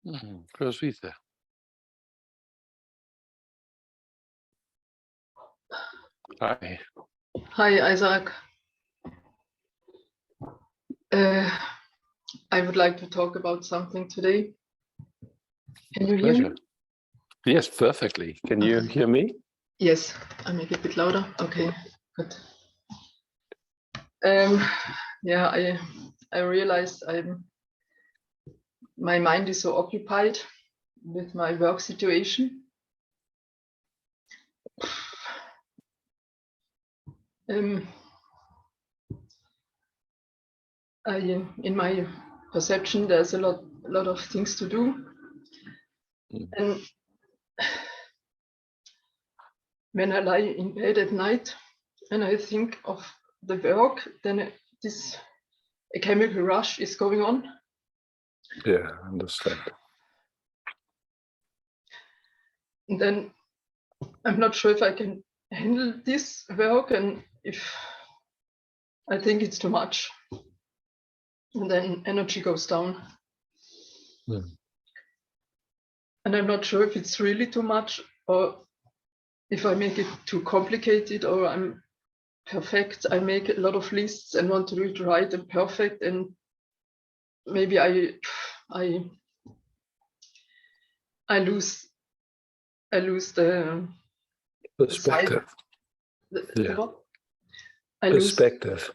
Grüß wieder. Hi. Hi, Isaac. I would like to talk about something today. Can you hear me? Pleasure. Yes, perfectly. Can you hear me? Yes, I make it a bit louder. Okay, good. Yeah, I realized my mind is so occupied with my work situation. In my perception, there's a lot of things to do, and when I lie in bed at night and I think of the work, then a chemical rush is going on. Yeah, I understand. And then I'm not sure if I can handle this work, and if I think it's too much, and then energy goes down. And I'm not sure if it's really too much, or if I make it too complicated, or I'm perfect. I make a lot of lists and want to do it right and perfect, and maybe I lose the Perspective. the what? Perspective.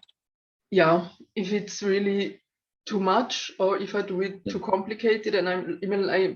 Yeah, if it's really too much, or if I do it too complicated, and I'm even like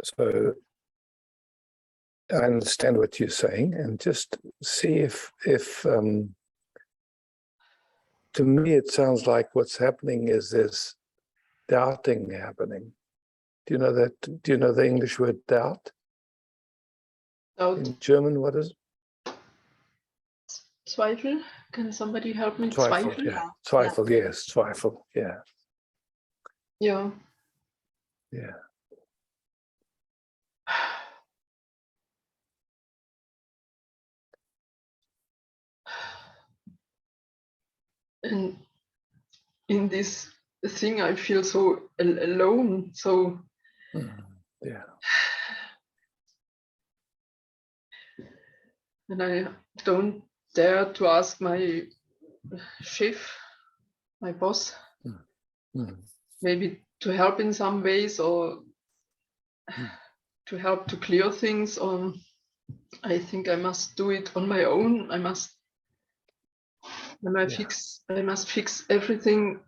So I understand what you're saying, and just see if to me it sounds like what's happening is this doubting happening. Do you know that? Do you know the English word doubt? doubt. In German, what is it? Zweifel. Can somebody help me? Zweifel. Yeah. Zweifel. Yeah. Yes. Zweifel. Yeah. Yeah. Yeah. And in this thing, I feel so alone. So yeah. And I don't dare to ask my chef, my boss, maybe to help in some ways, or to help to clear things. Or I think I must do it on my own. I must fix everything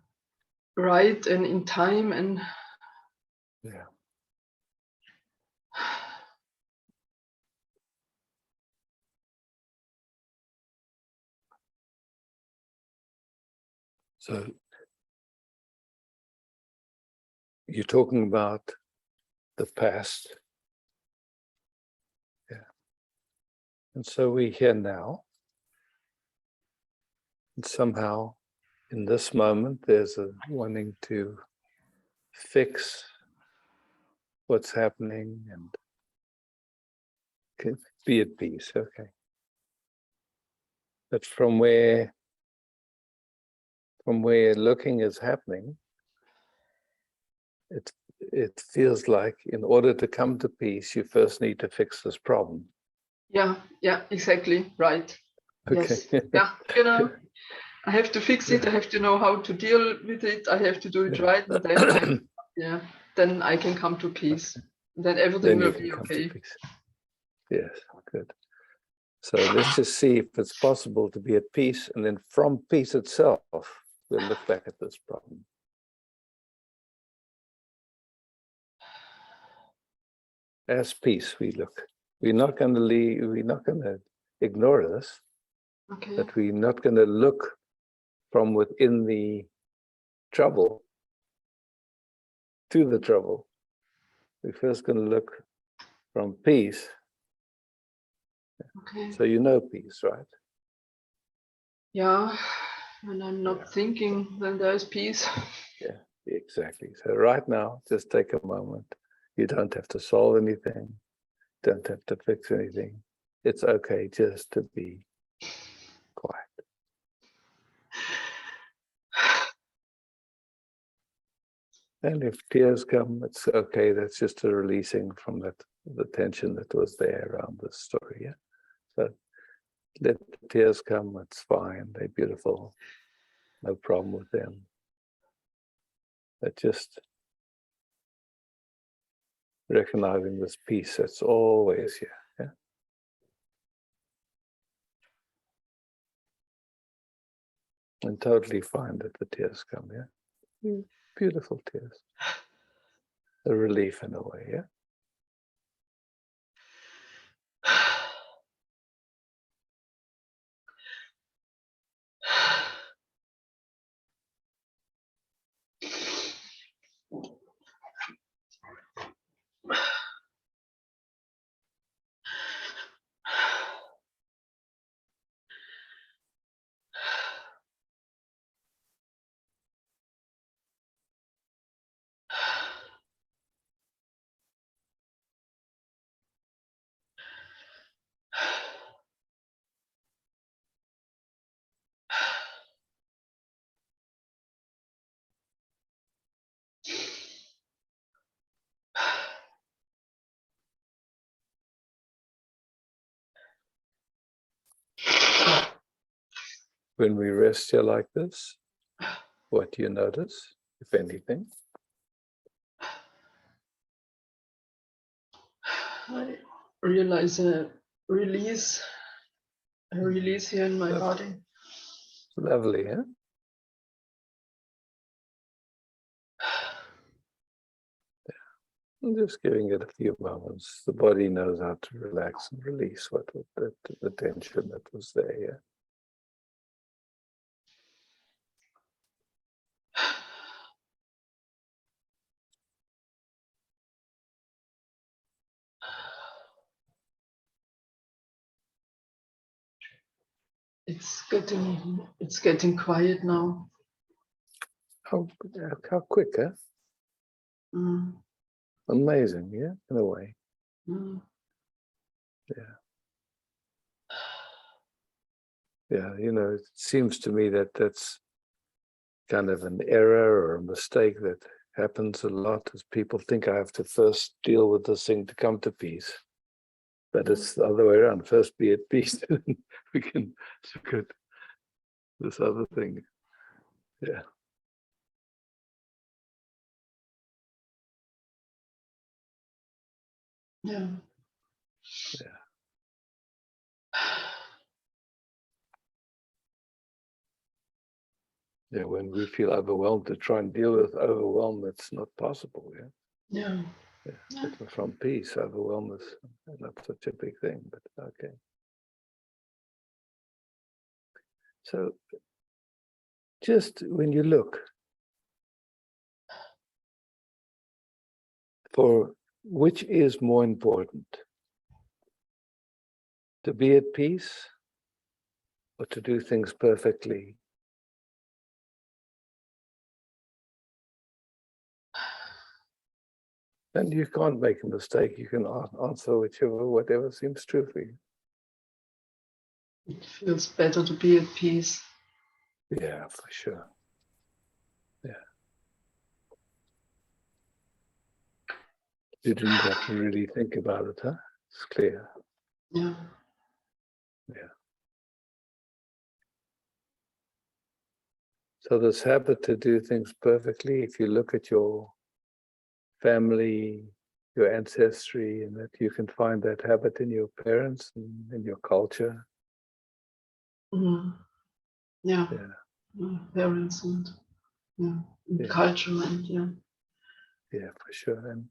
right and in time. And yeah. So you're talking about the past. Yeah. And so we're here now. And somehow in this moment, there's a wanting to fix what's happening and be at peace. Okay. But from where looking is happening, it feels like in order to come to peace, you first need to fix this problem. yeah, exactly, right. Okay. Yes. Yeah, I have to fix it. I have to know how to deal with it. I have to do it right, and then then I can come to peace. Then everything will be okay. Yes, good. So let's just see if it's possible to be at peace, and then from peace itself, we'll look back at this problem. As peace, we look. We're not going to ignore this. Okay. That we're not going to look from within the trouble to the trouble. We're first going to look from peace. Okay. So you know peace, right? Yeah. When I'm not thinking, then there's peace. Yeah, exactly. So right now, just take a moment. You don't have to solve anything. Don't have to fix anything. It's okay just to be quiet. And if tears come, it's okay. That's just a releasing from the tension that was there around this story. Yeah. So let the tears come. It's fine. They're beautiful. No problem with them. But just recognizing this peace that's always here. Yeah. And totally fine that the tears come. Yeah. Beautiful tears. A relief in a way. Yeah. When we rest here like this, what do you notice, if anything? I realize a release here in my body. Lovely, huh? I'm just giving it a few moments. The body knows how to relax and release the tension that was there. Yeah? It's getting quiet now. How quick, huh? Mm. Amazing, yeah, in a way. Mm. Yeah. Yeah, it seems to me that that's kind of an error or a mistake that happens a lot, as people think I have to first deal with this thing to come to peace. But it's the other way around. First be at peace, and we can look at this other thing. Yeah. Yeah. Yeah. Yeah, when we feel overwhelmed, to try and deal with overwhelm, it's not possible. Yeah. Yeah. Yeah. But from peace, overwhelm is not such a big thing, but okay. So just when you look for which is more important, to be at peace or to do things perfectly? And you can't make a mistake. You can answer whatever seems true for you. It feels better to be at peace. Yeah, for sure. Yeah. You didn't have to really think about it, huh? It's clear. Yeah. Yeah. So this habit to do things perfectly, if you look at your family, your ancestry, and that you can find that habit in your parents and in your culture. Mm. Yeah. Yeah. Parents and culture and Yeah, for sure. And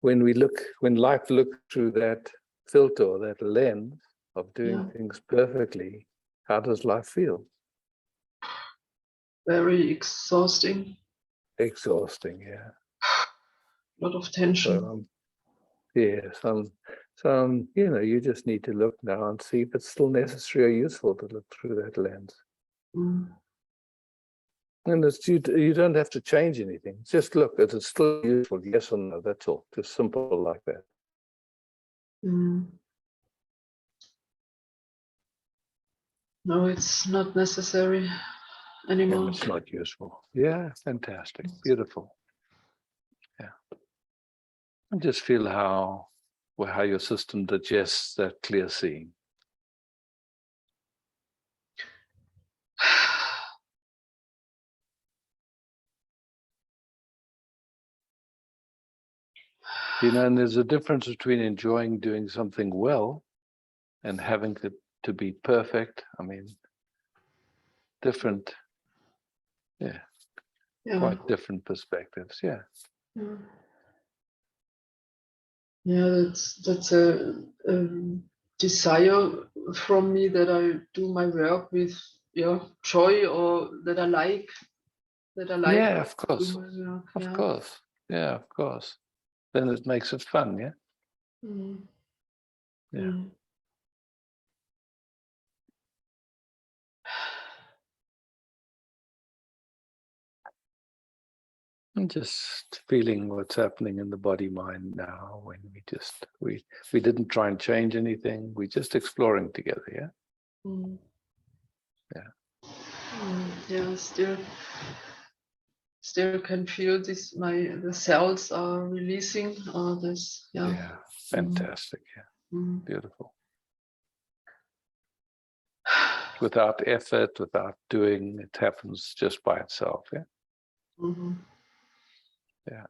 when life looks through that filter, that lens of doing things perfectly, How does life feel? Very exhausting. Exhausting, yeah. A lot of tension. So, yes, you just need to look now and see if it's still necessary or useful to look through that lens. Mm. And you don't have to change anything. Just look, is it still useful? Yes or no, that's all. Just simple like that. Mm. No, it's not necessary anymore. And it's not useful. Yeah, fantastic, beautiful. Yeah. And just feel how your system digests that clear seeing. And there's a difference between enjoying doing something well and having to be perfect. I mean, different, yeah, quite different perspectives. Yeah. Yeah, that's a desire from me that I do my work with joy, or that I like Yeah, of to do course. my work. Of course. Yeah, of course. Then it makes it fun, yeah? Mm. Yeah. Mm. And just feeling what's happening in the body mind now when we didn't try and change anything. We're just exploring together, yeah? Mm. Yeah. Yeah, still can feel this. The cells are releasing this. Yeah. Yeah. Fantastic. Yeah. Mm. Beautiful. Without effort, without doing, it happens just by itself, yeah? Mm-hmm. Yeah.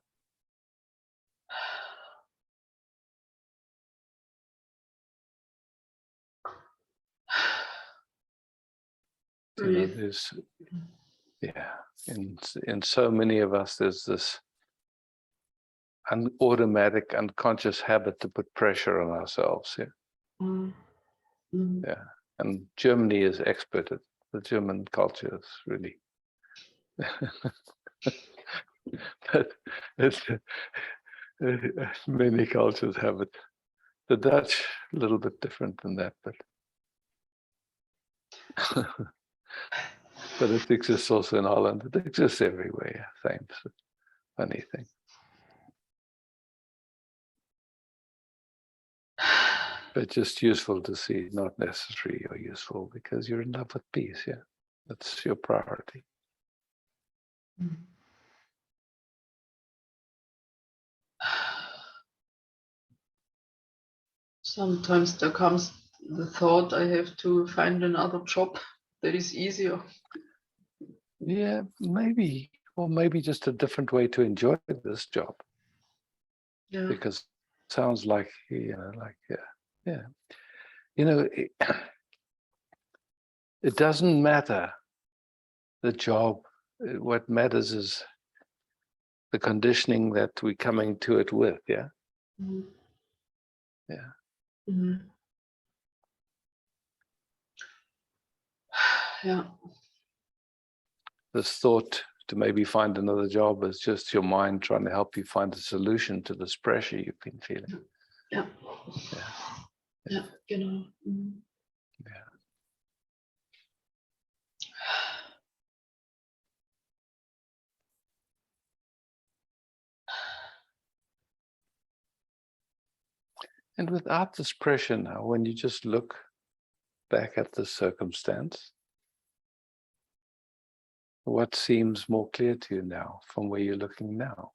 Breathe. There's, yeah, in so many of us, there's this automatic, unconscious habit to put pressure on ourselves, yeah? Mm. Mm. Yeah. And Germany is expert at the German culture is really but it's, many cultures have it. The Dutch a little bit different than that, but but it exists also in Holland. It exists everywhere. Same funny thing. But just useful to see, not necessary or useful, because you're in love with peace, yeah? That's your priority. Mm. Sometimes there comes the thought I have to find another job that is easier. Yeah, maybe, or maybe just a different way to enjoy this job. Yeah. Because it sounds like, yeah. It doesn't matter the job. What matters is the conditioning that we're coming to it with, yeah? Mm. Yeah. Mm. Yeah. This thought to maybe find another job is just your mind trying to help you find a solution to this pressure you've been feeling. Yeah. Yeah. Yeah. Genau. Mm. Yeah. And without this pressure now, when you just look back at the circumstance, what seems more clear to you now from where you're looking now?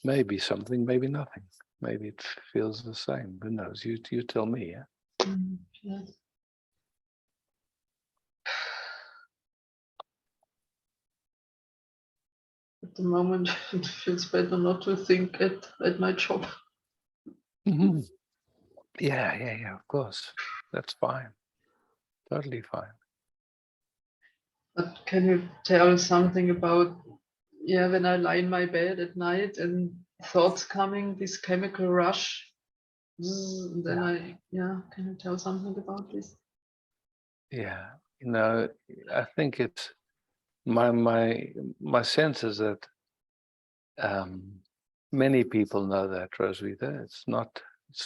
Maybe something, maybe nothing. Maybe it feels the same. Who knows? You tell me, yeah? Mm. Yeah. At the moment, it feels better not to think at my job. Mm-hmm. Yeah, of course. That's fine. Totally fine. But can you tell something about yeah, when I lie in my bed at night and thoughts coming, this chemical rush, and then can you tell something about this? Yeah, I think it's my sense is that many people know that, Roswitha. It's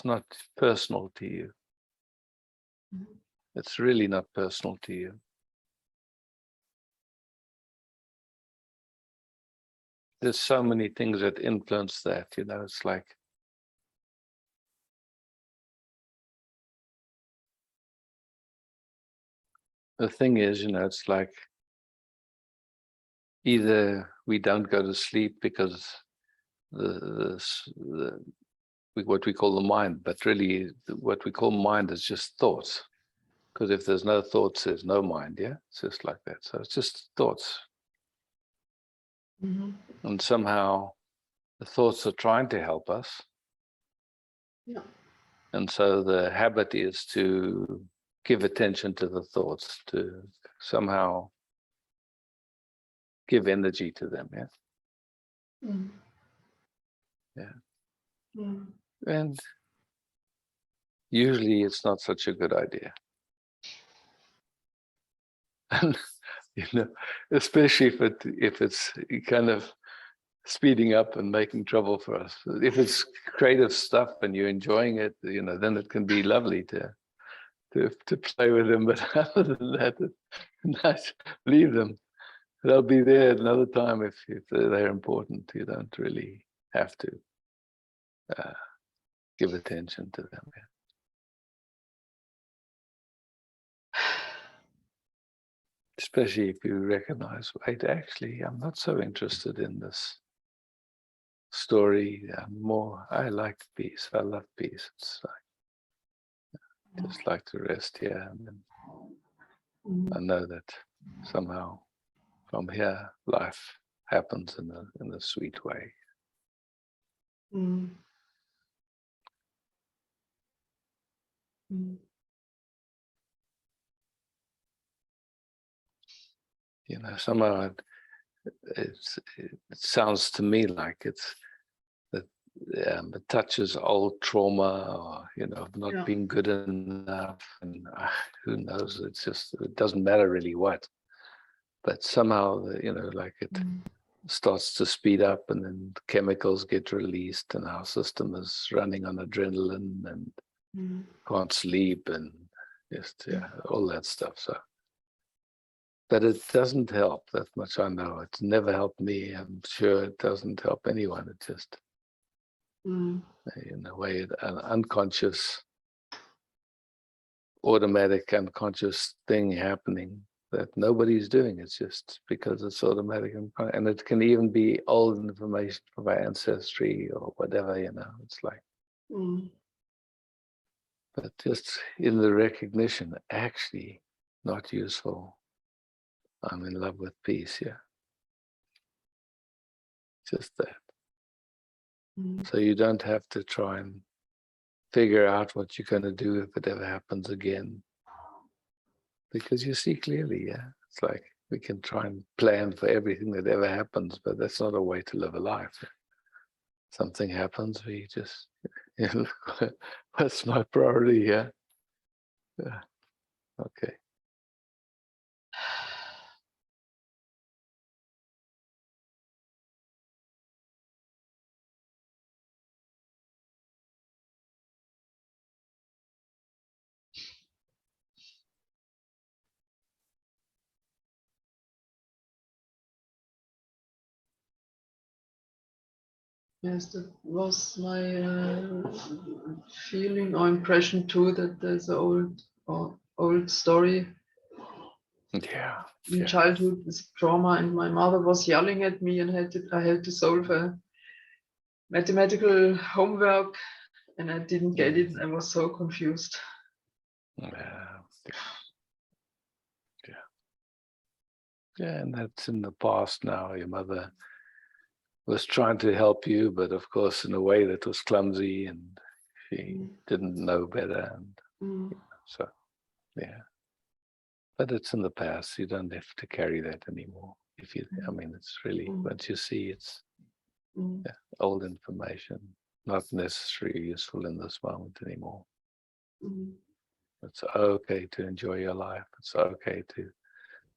not personal to you. It's really not personal to you. There's so many things that influence that, it's like the thing is, it's like either we don't go to sleep because what we call the mind, but really what we call mind is just thoughts. Because if there's no thoughts, there's no mind, yeah? It's just like that. So it's just thoughts. Mm-hmm. And somehow the thoughts are trying to help us. Yeah. And so the habit is to give attention to the thoughts, to somehow give energy to them, yeah? Mm. Yeah. Mm. And usually it's not such a good idea. And, especially if it's kind of speeding up and making trouble for us. If it's creative stuff and you're enjoying it, then it can be lovely to play with them. But other than that, nice, leave them. They'll be there another time if they're important. You don't really have to give attention to them. Yeah. Especially if you recognize, wait, actually, I'm not so interested in this story. I like peace. I love peace. It's like, just like to rest here. And then I know that somehow from here, life happens in a sweet way. Mm. Mm. Somehow it sounds to me like it's that it touches old trauma, or of not being good enough, and who knows? It doesn't matter really what, but somehow like it starts to speed up, and then chemicals get released, and our system is running on adrenaline and can't sleep, and just all that stuff. So. But it doesn't help, that much I know. It's never helped me. I'm sure it doesn't help anyone. It just, in a way, an unconscious, automatic, unconscious thing happening that nobody's doing. It's just because it's automatic. And it can even be old information from our ancestry or whatever, It's like, but just in the recognition, actually not useful. I'm in love with peace, yeah. Just that. So you don't have to try and figure out what you're going to do if it ever happens again. Because you see clearly, yeah. It's like we can try and plan for everything that ever happens, but that's not a way to live a life. Something happens, we just, what's my priority here? Yeah. Okay. Yes, that was my feeling or impression too, that there's an old story Yeah. in childhood with trauma, and my mother was yelling at me, and I had to solve a mathematical homework, and I didn't get it. I was so confused. Yeah. Yeah, and that's in the past now. Your mother was trying to help you, but of course in a way that was clumsy, and she didn't know better. And so, yeah. But it's in the past. You don't have to carry that anymore. If you, I mean, it's really, once you see it's old information, not necessarily useful in this moment anymore. It's okay to enjoy your life. It's okay to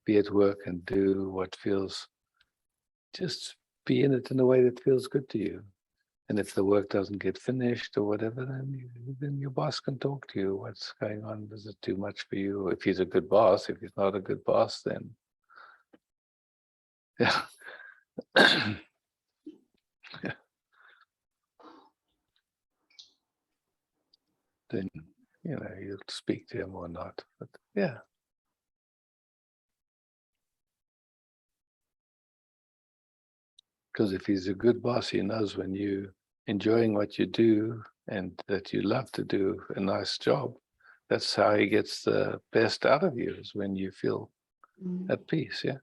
be at work and do what feels, just be in it in a way that feels good to you. And if the work doesn't get finished or whatever, then your boss can talk to you. What's going on? Is it too much for you? If he's a good boss, if he's not a good boss, then yeah. Yeah. Then you'll speak to him or not. But yeah. Because if he's a good boss, he knows when you enjoying what you do and that you love to do a nice job. That's how he gets the best out of you, is when you feel at peace. Yeah.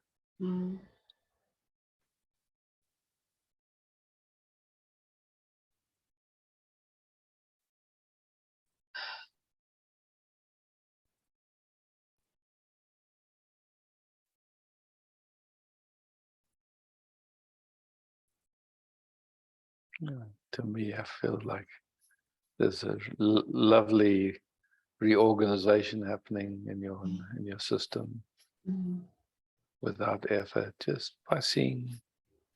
Yeah. To me, I feel like there's a lovely reorganization happening in your system without effort, just by seeing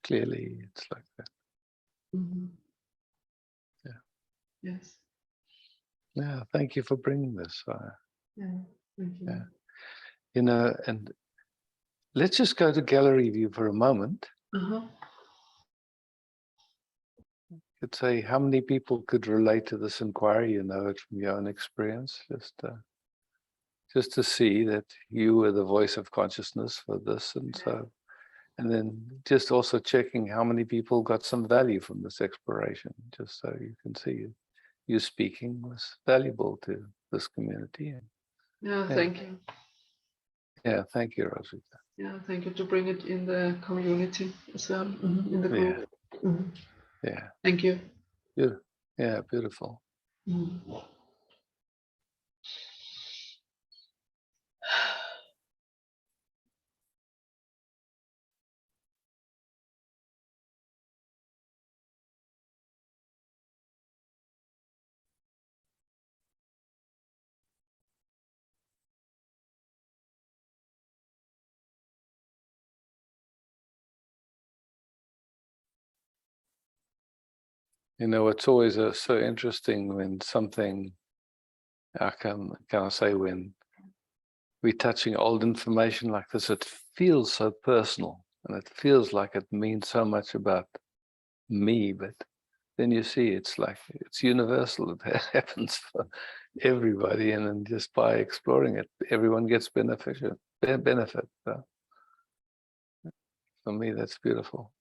clearly. It's like that. Yeah. Yes. Yeah. Thank you for bringing this. Yeah. Thank you. Yeah. And let's just go to gallery view for a moment. Could say how many people could relate to this inquiry, it from your own experience, just to see that you were the voice of consciousness for this. And then just also checking how many people got some value from this exploration, just so you can see you speaking was valuable to this community. Yeah, thank you. Yeah, thank you, Rosita. Yeah, thank you to bring it in the community as well, in the group. Yeah. Thank you. Yeah, beautiful. It's always so interesting when something, can I say, when we're touching old information like this, it feels so personal and it feels like it means so much about me, but then you see it's like it's universal. It happens for everybody, and then just by exploring it, everyone gets benefit. So for me, that's beautiful.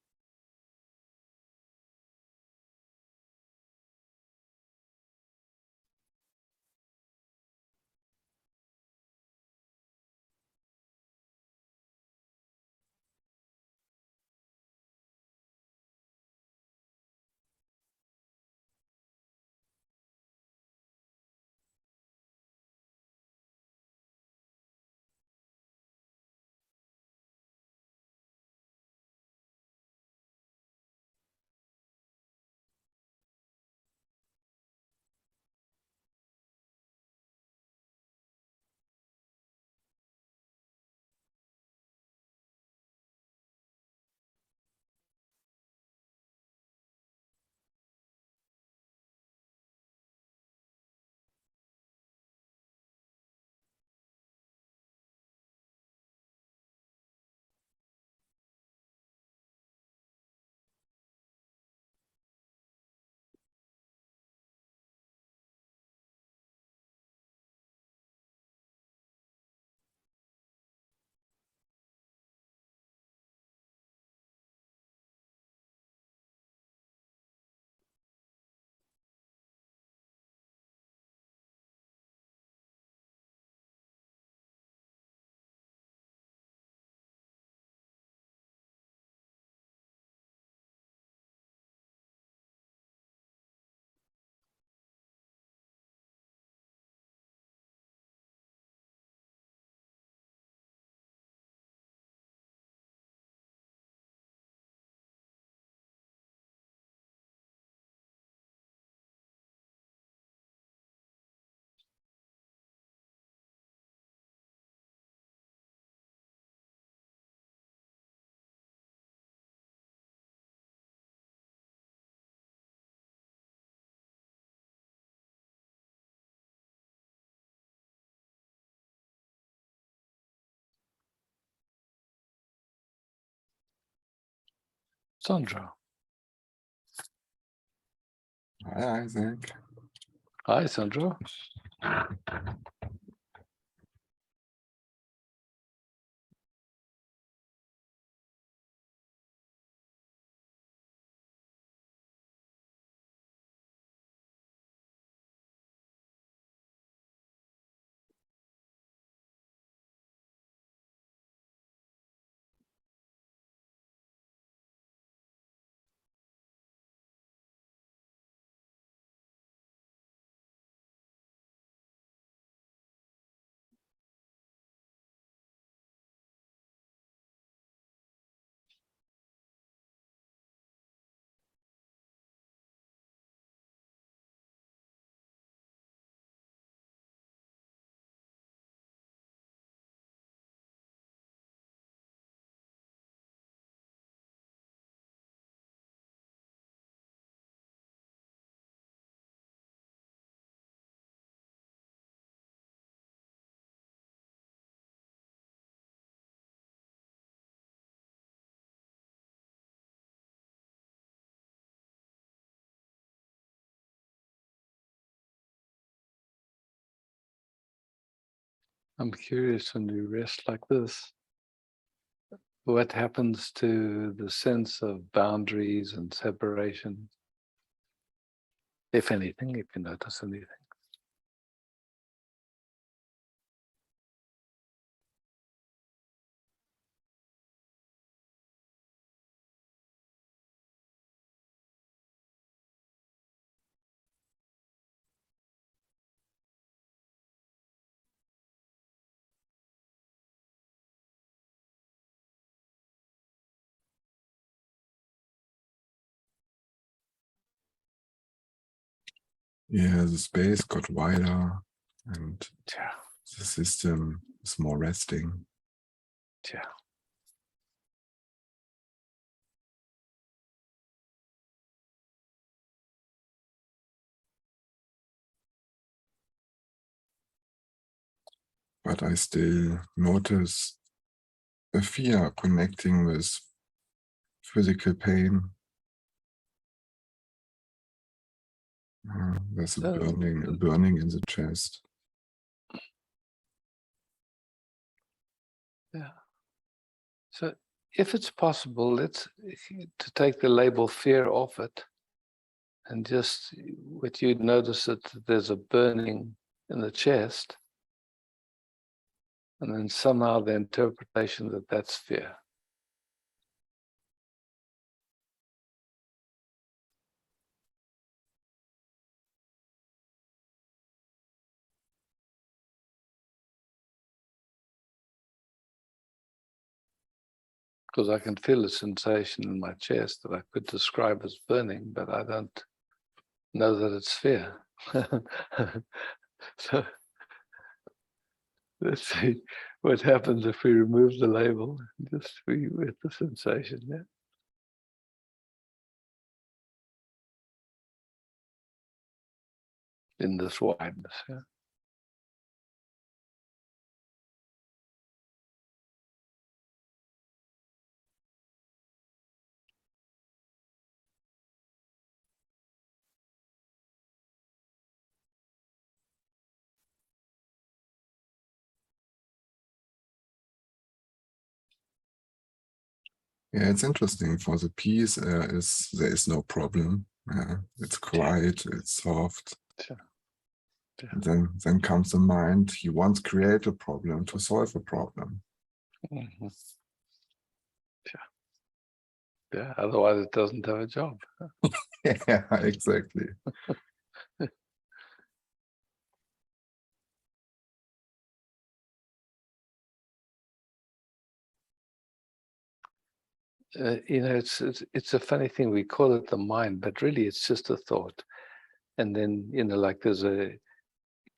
Sandra. Hi, Isaac. Hi, Sandra. I'm curious, when you rest like this, what happens to the sense of boundaries and separation, if anything, if you notice anything? Yeah, the space got wider and Yeah, the system is more resting. yeah. But I still notice a fear connecting with physical pain. There's a burning in the chest. Yeah. So if it's possible, let's to take the label fear off it, and just what you'd notice that there's a burning in the chest, and then somehow the interpretation that that's fear. Because I can feel a sensation in my chest that I could describe as burning, but I don't know that it's fear. So let's see what happens if we remove the label, just be with the sensation. Yeah. In this wideness. Yeah. Yeah, it's interesting. For the peace, there is no problem. It's quiet, it's soft. Sure. Yeah. Then comes the mind. He wants to create a problem to solve a problem. Mm-hmm. Yeah, otherwise it doesn't have a job. Yeah, exactly. It's a funny thing. We call it the mind, but really it's just a thought. And then, like there's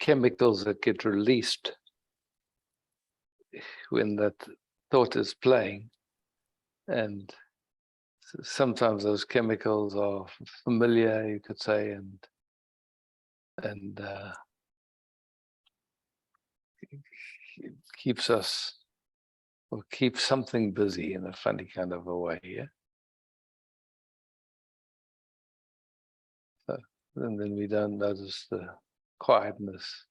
chemicals that get released when that thought is playing. And sometimes those chemicals are familiar, you could say, and keeps us, or keeps something busy in a funny kind of a way. Yeah. and then we don't notice the quietness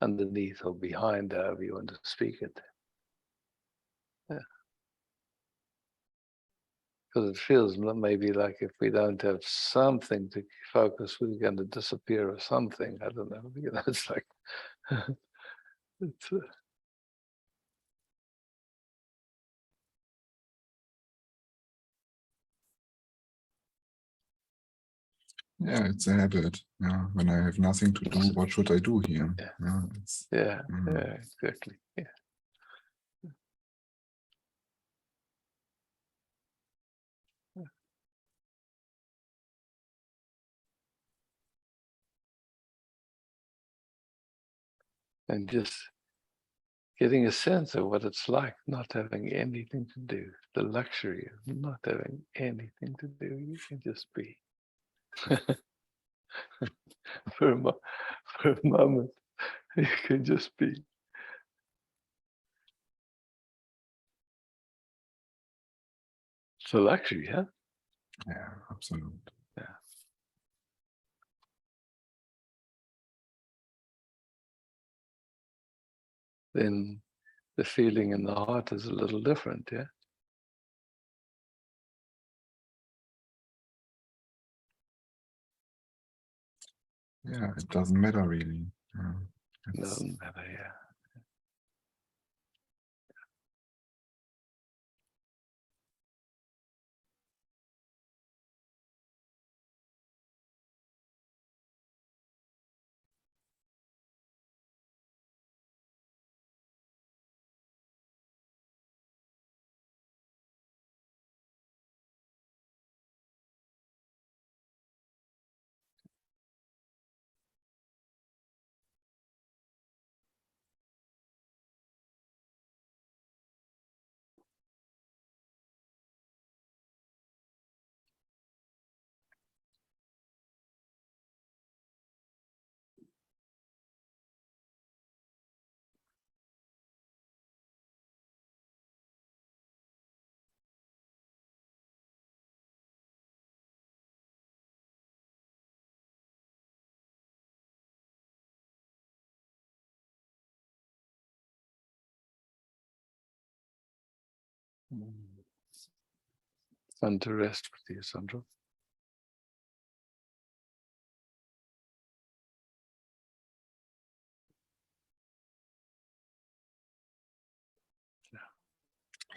underneath or behind, however you want to speak it. Yeah. Because it feels maybe like if we don't have something to focus, we're going to disappear or something. I don't know. You know, it's like it's, Yeah, it's a habit. Yeah, when I have nothing to do, what should I do here? Yeah. Yeah, it's, yeah, exactly. Yeah. And just getting a sense of what it's like not having anything to do, the luxury of not having anything to do. You can just be for for a moment. You can just be. It's a luxury, huh? yeah, absolutely. Yeah. Then the feeling in the heart is a little different, yeah. Yeah, it doesn't matter really. Doesn't matter, yeah. Fun to rest with you, Sandra.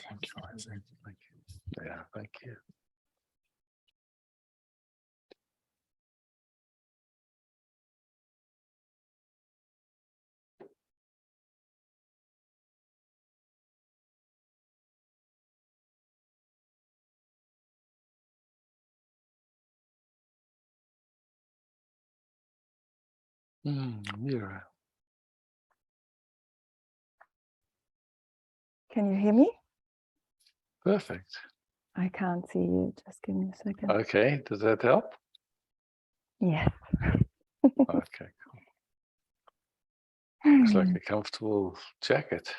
Thank you, Isaac. Thank you. Yeah, thank you. Mira. Can you hear me? Perfect. I can't see you. Just give me a second. Okay, does that help? Yes. Okay, cool. Looks like a comfortable jacket.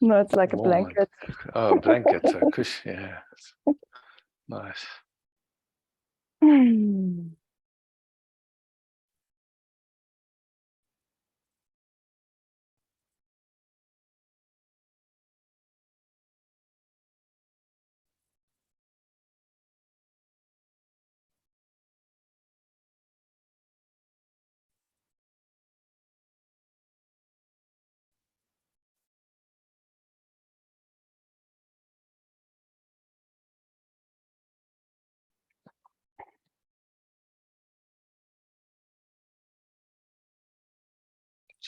No, it's like a Warm blanket. Oh, blanket, a cushion, yeah. Nice.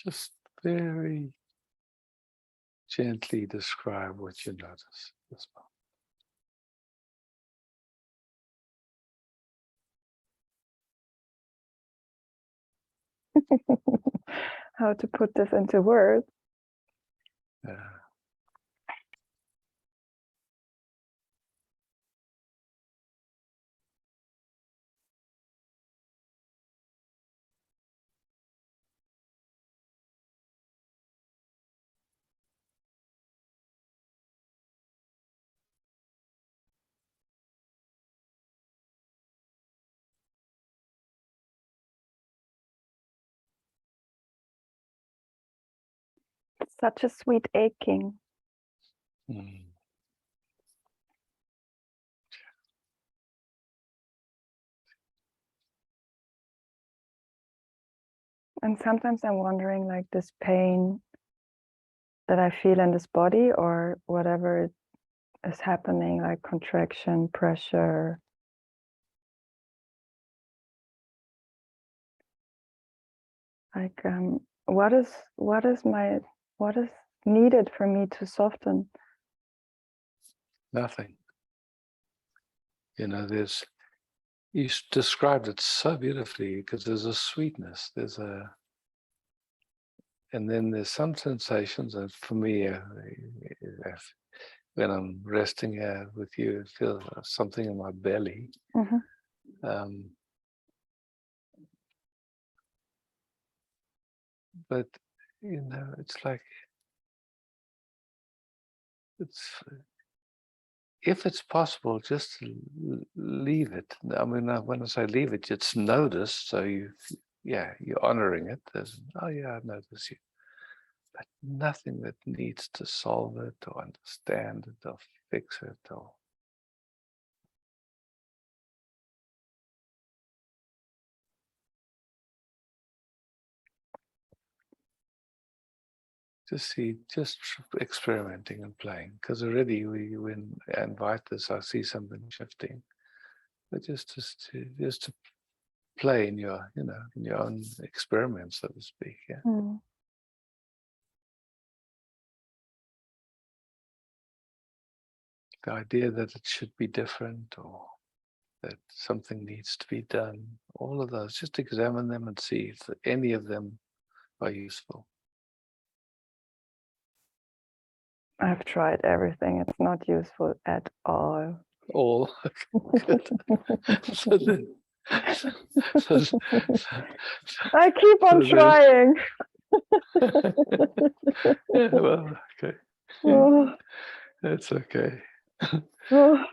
Just very gently describe what you notice. This moment. How to put this into words? Yeah. such a sweet aching. Mm. And sometimes I'm wondering, like, this pain that I feel in this body or whatever is happening, like contraction, pressure. Like, what is needed for me to soften? Nothing. You know, you described it so beautifully, because there's a sweetness, and then there's some sensations, and for me, when I'm resting here with you, it feels something in my belly. Mm-hmm. But, you know, it's like, if it's possible, just leave it. I mean, when I say leave it, it's noticed. So you're honoring it. Oh yeah, I notice you. But nothing that needs to solve it or understand it or fix it or. Just experimenting and playing. Because already when I invite this, I see something shifting. But just to play in your own experiment, so to speak. Yeah. Mm. The idea that it should be different or that something needs to be done, all of those, just examine them and see if any of them are useful. I've tried everything. It's not useful at all. All. Good. So then, I keep on so trying. yeah, well, okay. Oh, That's okay. oh.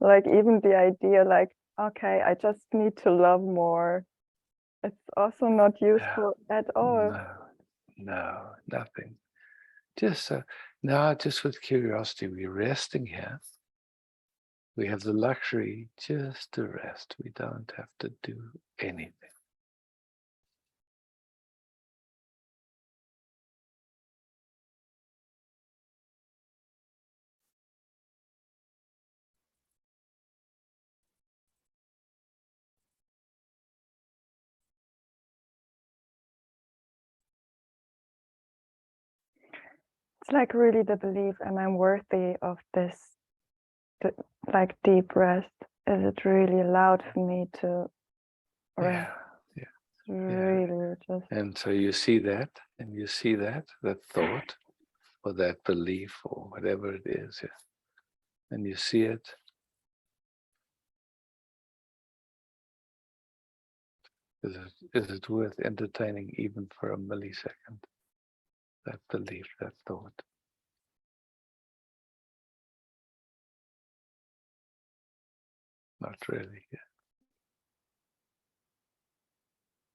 Like, even the idea, like, okay, I just need to love more. It's also not useful at all. No, nothing. Just now, just with curiosity, we're resting here. We have the luxury just to rest. We don't have to do anything. It's like really the belief, am I worthy of this, like, deep rest? Is it really allowed for me to rest? Yeah. Really just. And so you see that, and you see that thought or that belief or whatever it is, yeah. And you see it. Is it worth entertaining even for a millisecond? That belief, that thought. Not really, yeah.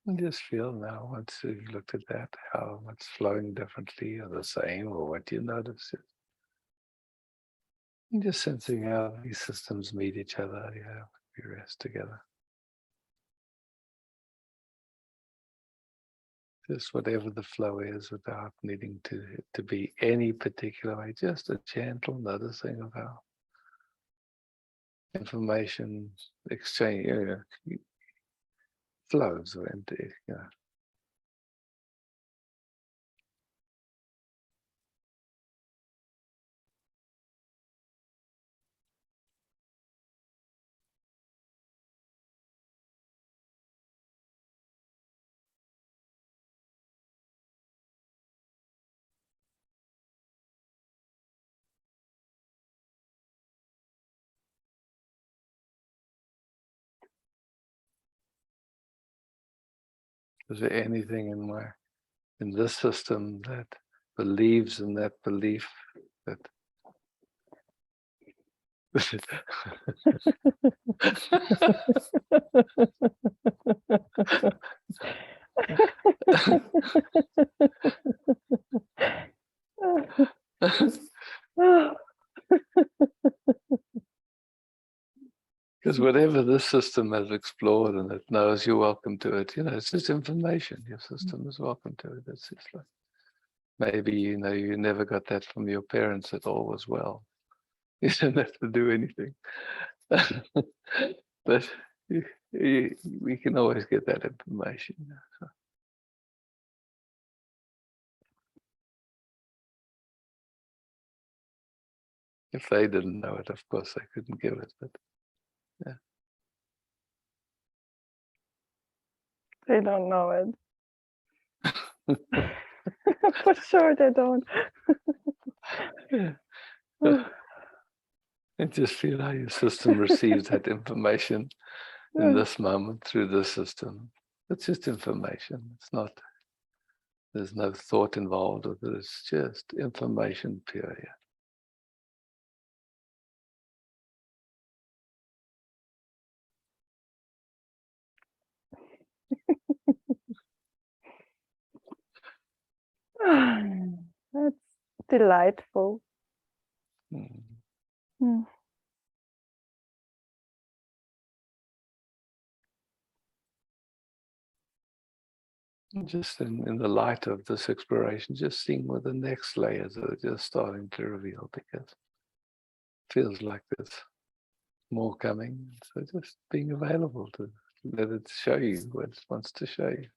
And just feel now, once you've looked at that, how it's flowing differently or the same, or what you notice. And just sensing how these systems meet each other, yeah, we rest together. Just whatever the flow is, without needing to be any particular way, just a gentle noticing of how information exchange, flows or empty, Is there anything in this system that believes in that belief that Because whatever this system has explored and it knows you're welcome to it, it's just information. Your system is welcome to it. It's just like, maybe, you never got that from your parents at all as well. You didn't have to do anything. But we can always get that information. So. If they didn't know it, of course, they couldn't give it. But yeah. They don't know it. For sure they don't. Yeah. And just feel how your system receives that information in this moment through this system. It's just information. It's not, there's no thought involved with it. It's just information pure. Yeah. That's delightful. Mm. Mm. Just in the light of this exploration, just seeing what the next layers are just starting to reveal, because it feels like there's more coming. So just being available to let it show you what it wants to show you.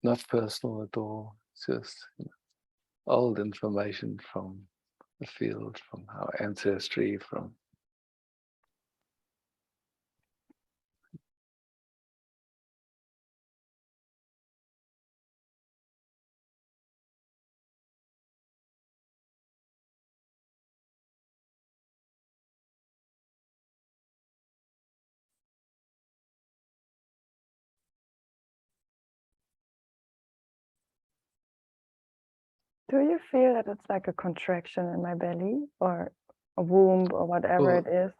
Not personal at all. It's just old information from the field, from our ancestry, from Do you feel that it's like a contraction in my belly or a womb or whatever it is?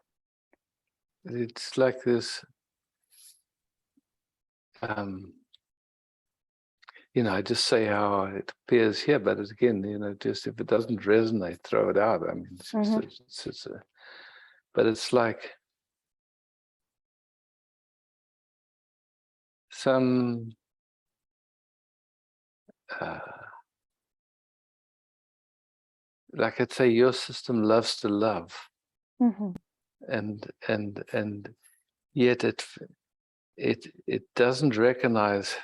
It's like this, I just say how it appears here, but again, just if it doesn't resonate, throw it out. I mean, it's just, but it's like some, like I'd say, your system loves to love, and yet it doesn't recognize.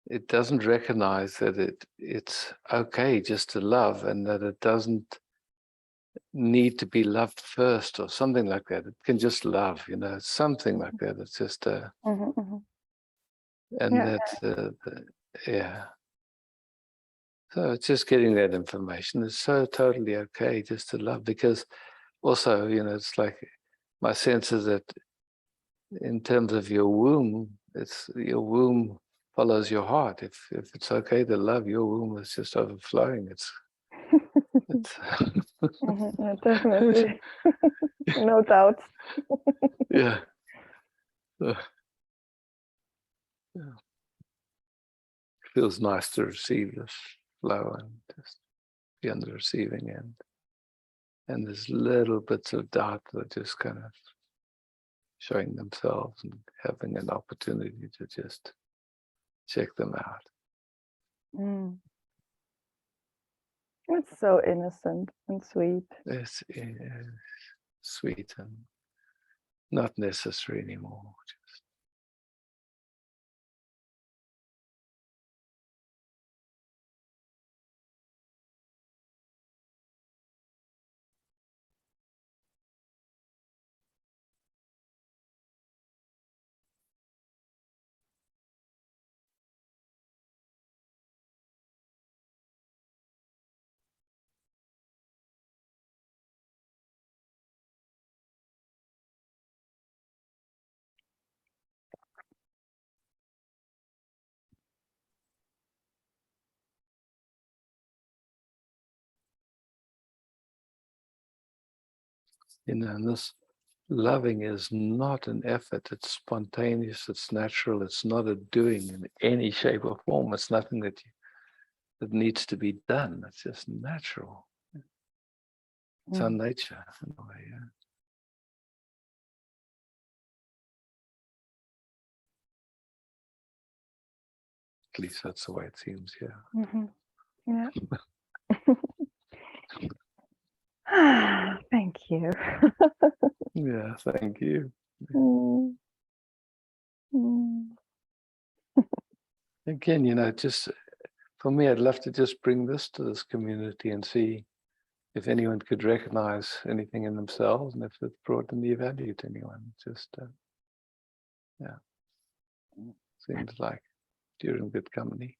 It doesn't recognize that it's okay just to love, and that it doesn't need to be loved first or something like that. It can just love, something like that. It's just and Yeah. yeah. So it's just getting that information. It's so totally okay just to love, because also, it's like my sense is that in terms of your womb, it's your womb follows your heart. If it's okay to love, your womb is just overflowing. It's Yeah, definitely. No doubt. yeah. Feels nice to receive this flow and just be on the receiving end. And there's little bits of doubt that just kind of showing themselves and having an opportunity to just check them out. It's so innocent and sweet. It's sweet and not necessary anymore. Just and this loving is not an effort. It's spontaneous. It's natural. It's not a doing in any shape or form. It's nothing that needs to be done. It's just natural. It's our nature in a way. Yeah. At least that's the way it seems, yeah. Yeah. Thank you. Yeah, thank you. Mm. Mm. Again, you know, just for me, I'd love to just bring this to this community and see if anyone could recognize anything in themselves and if it brought any value to anyone. Just, yeah, seems like you're in good company.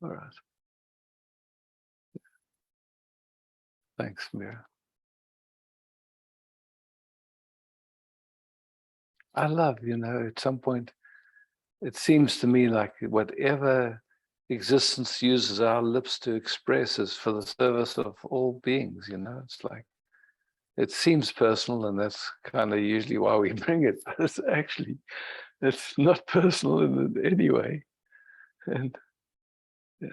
All right. Thanks, Mira. I love, you know, at some point, it seems to me like whatever existence uses our lips to express is for the service of all beings, you know. It's like, it seems personal, and that's kind of usually why we bring it, but it's actually, it's not personal in any way. And yeah.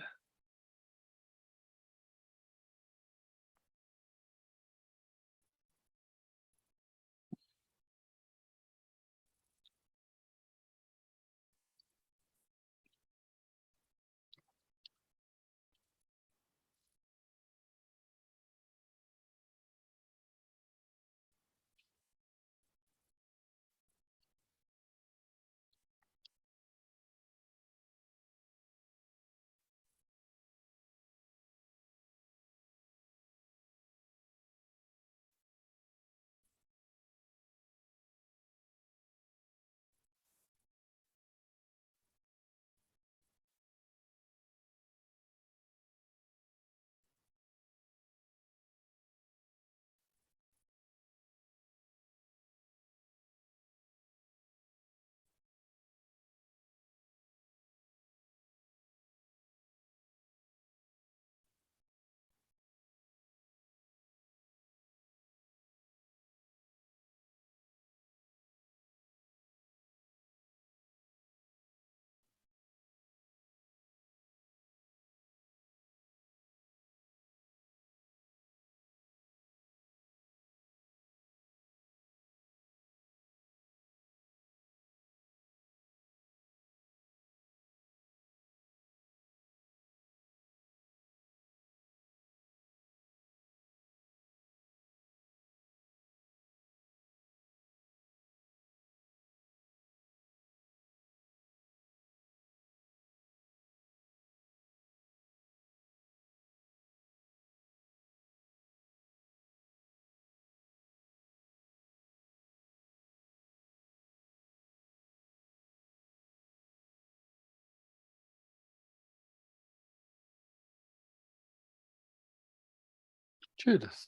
Judith.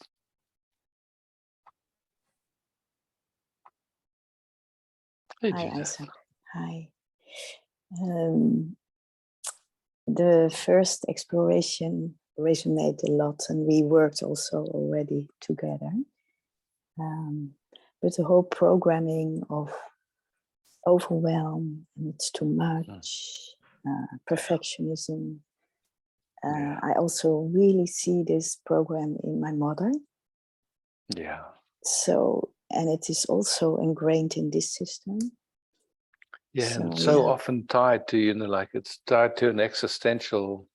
Hey, Hi, Judith. Isaac. Hi. The first exploration resonated a lot, and we worked also already together. But the whole programming of overwhelm, and it's too much, perfectionism. I also really see this program in my mother. Yeah. So, and it is also ingrained in this system. Yeah, and so yeah. often tied to, you know, like it's tied to an existential,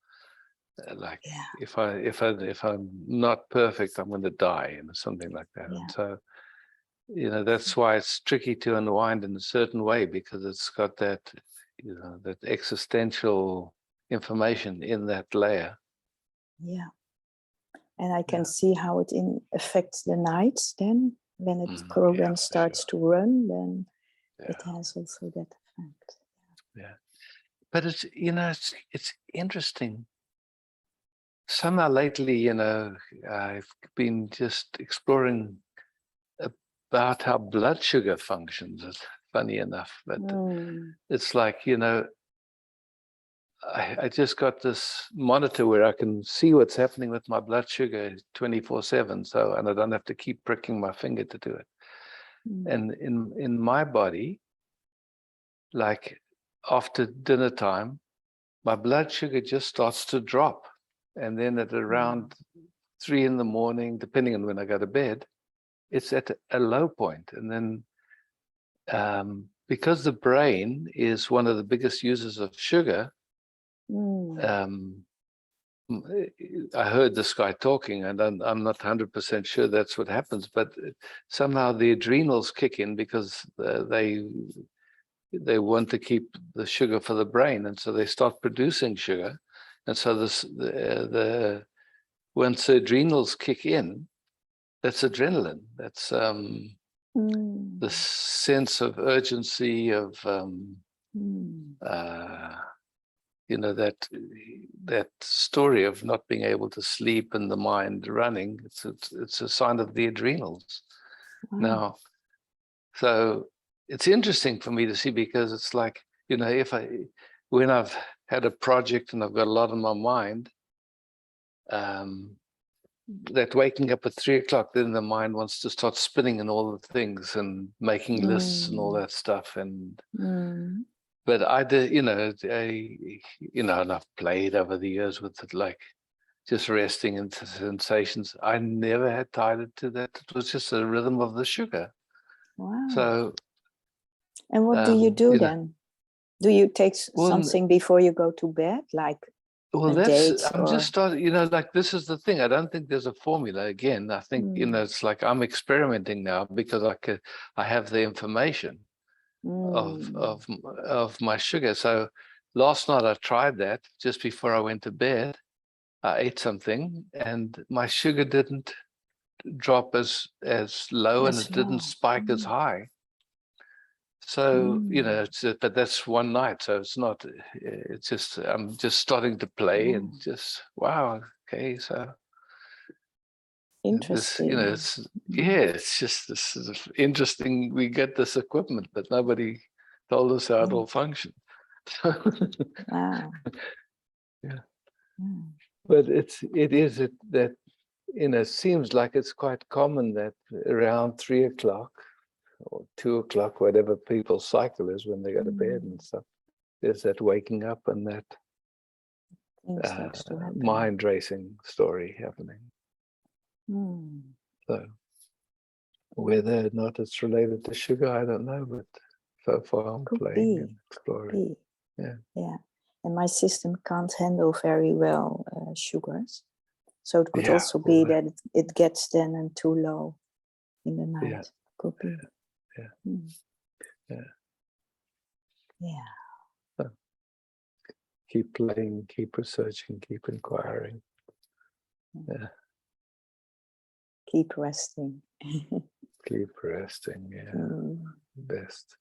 like Yeah. if I'm not perfect, I'm going to die, and something like that. Yeah. And so, you know, that's why it's tricky to unwind in a certain way, because it's got that, you know, that existential information in that layer. Yeah. And I can see how it affects the nights then. When the program starts to run, then it has also that effect. Yeah. But it's, you know, it's interesting. Somehow lately, you know, I've been just exploring about how blood sugar functions. It's funny enough, but it's like, you know, I just got this monitor where I can see what's happening with my blood sugar 24/7. So, and I don't have to keep pricking my finger to do it. And in my body, like after dinner time, my blood sugar just starts to drop. And then at around 3 a.m, depending on when I go to bed, it's at a low point. And then because the brain is one of the biggest users of sugar, Mm. I heard this guy talking, and I'm not 100% sure that's what happens, but somehow the adrenals kick in because they want to keep the sugar for the brain, and so they start producing sugar, and so once the adrenals kick in, that's adrenaline. That's the sense of urgency of that story of not being able to sleep and the mind running. It's a sign of the adrenals. Wow. Now, so it's interesting for me to see, because it's like, when I've had a project and I've got a lot on my mind, that waking up at 3 o'clock, then the mind wants to start spinning in all the things and making lists and all that stuff. And but I did, and I've played over the years with it, like just resting into sensations. I never had tied it to that. It was just a rhythm of the sugar. Wow. So, and what do you do know, then? Do you take something before you go to bed, like a date? I'm just starting, like, this is the thing. I don't think there's a formula. Again, I think, it's like I'm experimenting now because I have the information of my sugar. So last night I tried that just before I went to bed. I ate something and my sugar didn't drop as low, and it didn't spike as high. So, but that's one night. So it's just, I'm just starting to play and just, wow. Okay. So interesting. it's just, this is interesting. We get this equipment, but nobody told us how it all functioned. Wow. Yeah. But that, seems like it's quite common that around 3 o'clock or 2 o'clock, whatever people's cycle is when they go to bed and stuff, there's that waking up and that mind racing story happening. So whether or not it's related to sugar, I don't know, but so far I'm playing and exploring. Yeah. And my system can't handle very well sugars. So it could also be that it gets then too low in the night. Yeah. Could be. Yeah. So keep playing, keep researching, keep inquiring. Yeah. Keep resting. Keep resting. Best.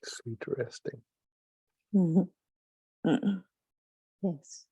Sweet resting. Yes.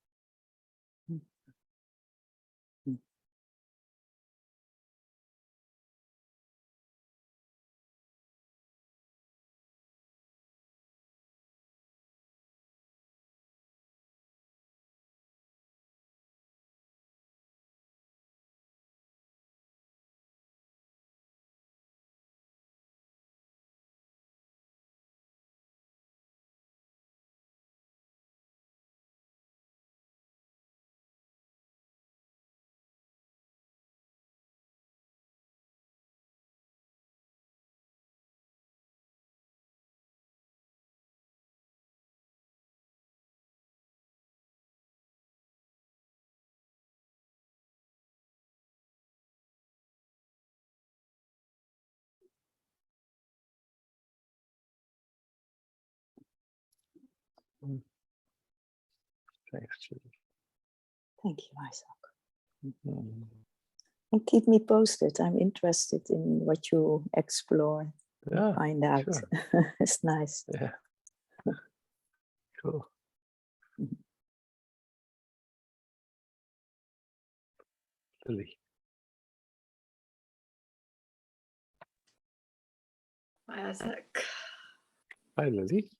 Thanks, Judy. Thank you, Isaac. Mhm. And keep me posted. I'm interested in what you explore, Yeah, find out. sure. It's nice. Yeah. Cool. Lily. Isaac. Hi, Lily.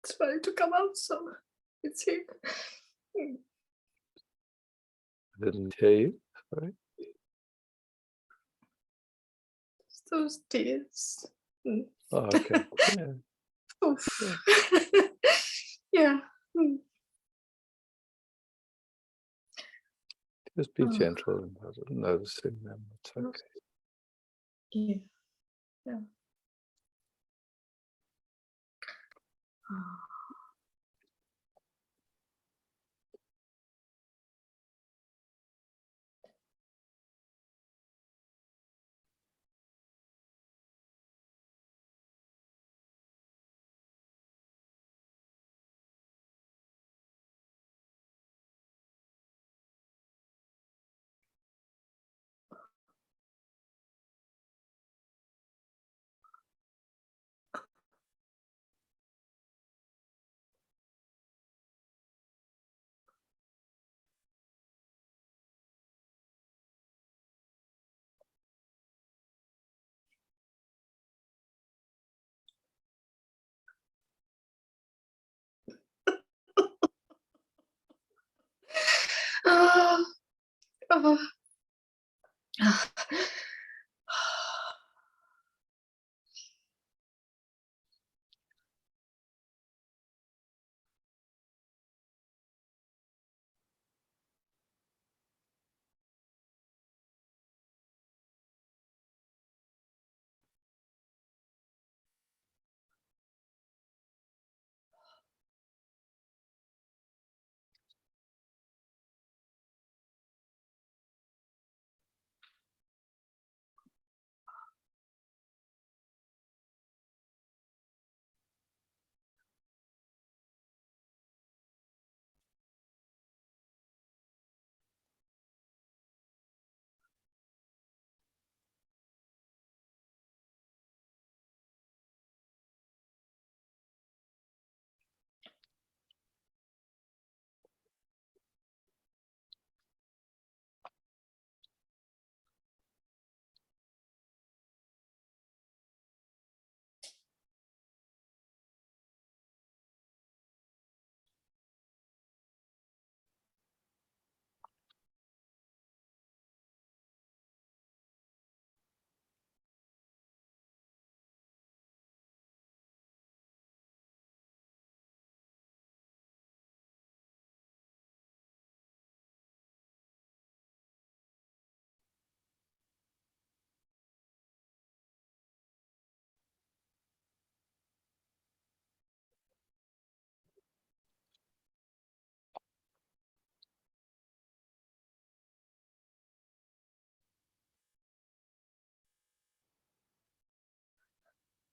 It's funny to come out, so it's here. I didn't hear you. Sorry. Those tears. Oh, okay. Yeah. Oof. Yeah. Yeah. Just be Oh. gentle and noticing them. It's okay. Yeah. Yeah. Oh. Oh.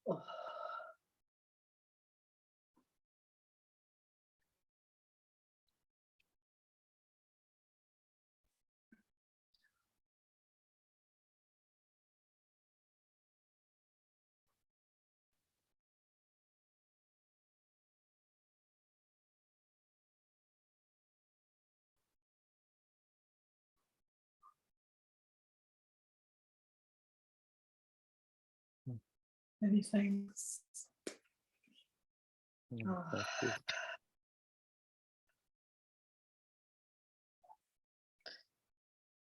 Oh. Many thanks. Oh. Thank you.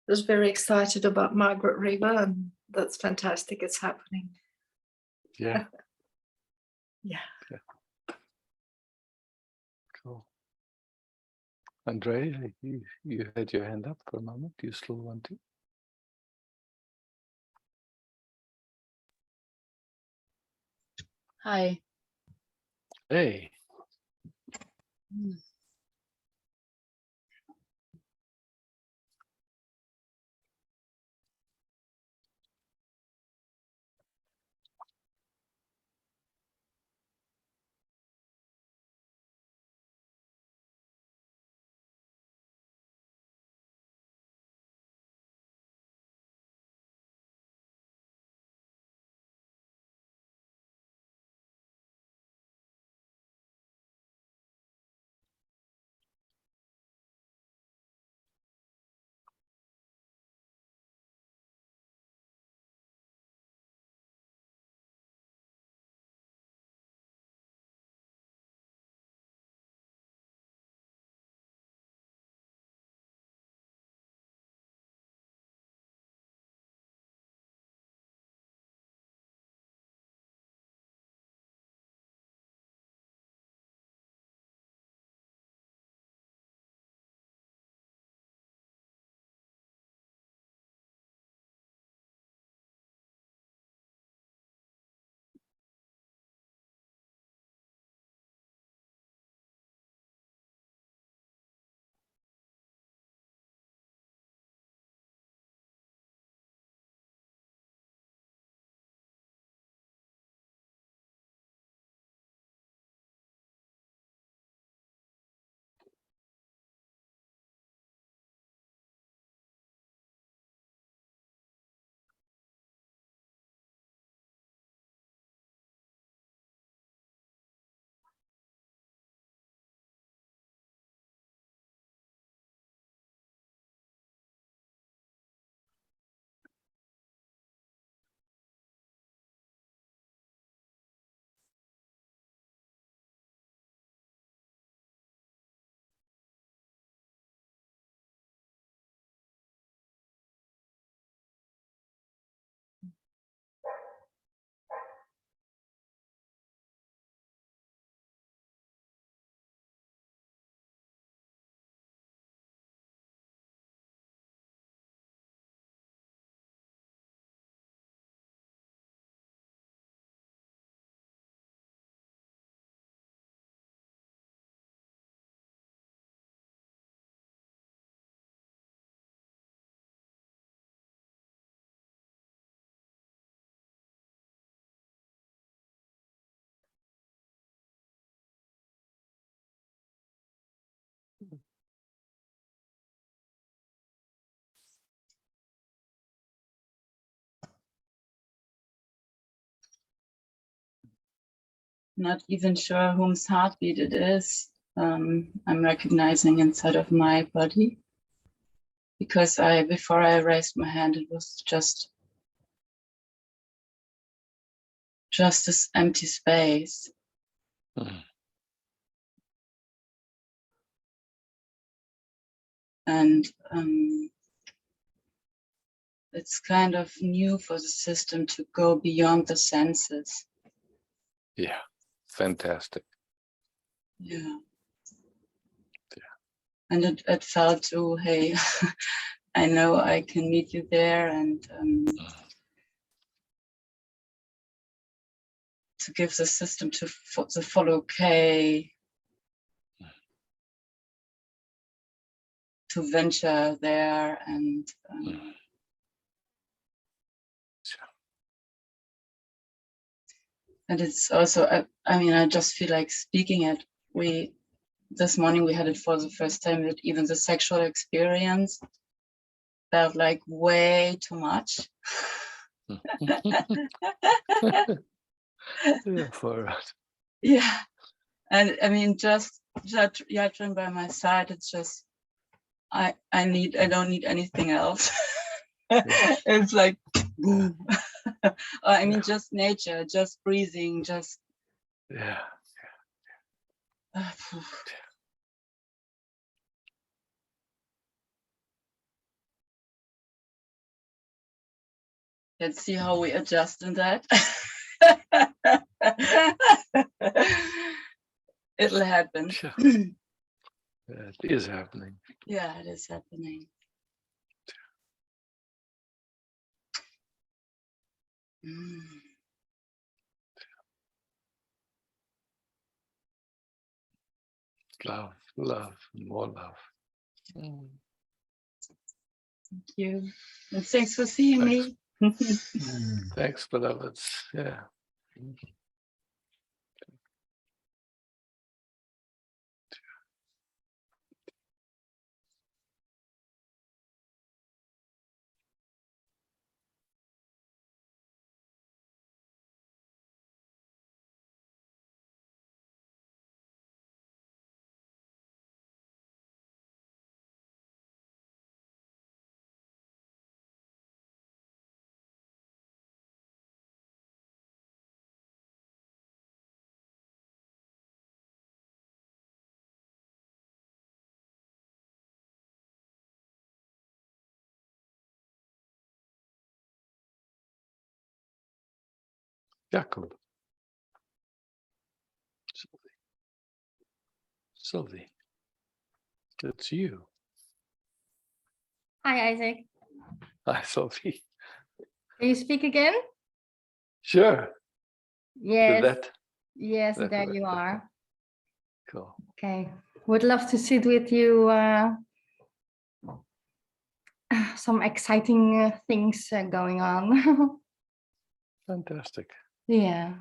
Was very excited about Margaret River, and that's fantastic. It's happening. Yeah. Yeah. Cool. Andrea, you had your hand up for a moment. Do you still want to? Hi. Hey. not even sure whose heartbeat it is. I'm recognizing inside of my body, because before I raised my hand, it was just this empty space. Mhm. And it's kind of new for the system to go beyond the senses. Yeah, fantastic. Yeah. Yeah. And it felt to, hey, I know I can meet you there, and to give the system to the full okay to venture there. And and it's also, I mean, I just feel like speaking it. This morning we had it for the first time, that even the sexual experience felt like way too much. Yeah, for us. Yeah. And I mean, just Yatran by my side, it's just, I don't need anything else. It's like, boom. I mean, just nature, just breathing, just. Yeah. Let's see how we adjust in that. It'll happen. Sure. Yeah, it is happening. Yeah, it is happening. Love, love, more love. Thank you. And thanks for seeing me. Thanks, beloveds. Yeah. Jakob. Sylvie. It's you. Hi, Isaac. Hi, Sophie. Can you speak again? Sure. Yes. That. Yes, that there way. you are. Cool. Okay. Would love to sit with you. Some exciting things going on. Fantastic. Yeah.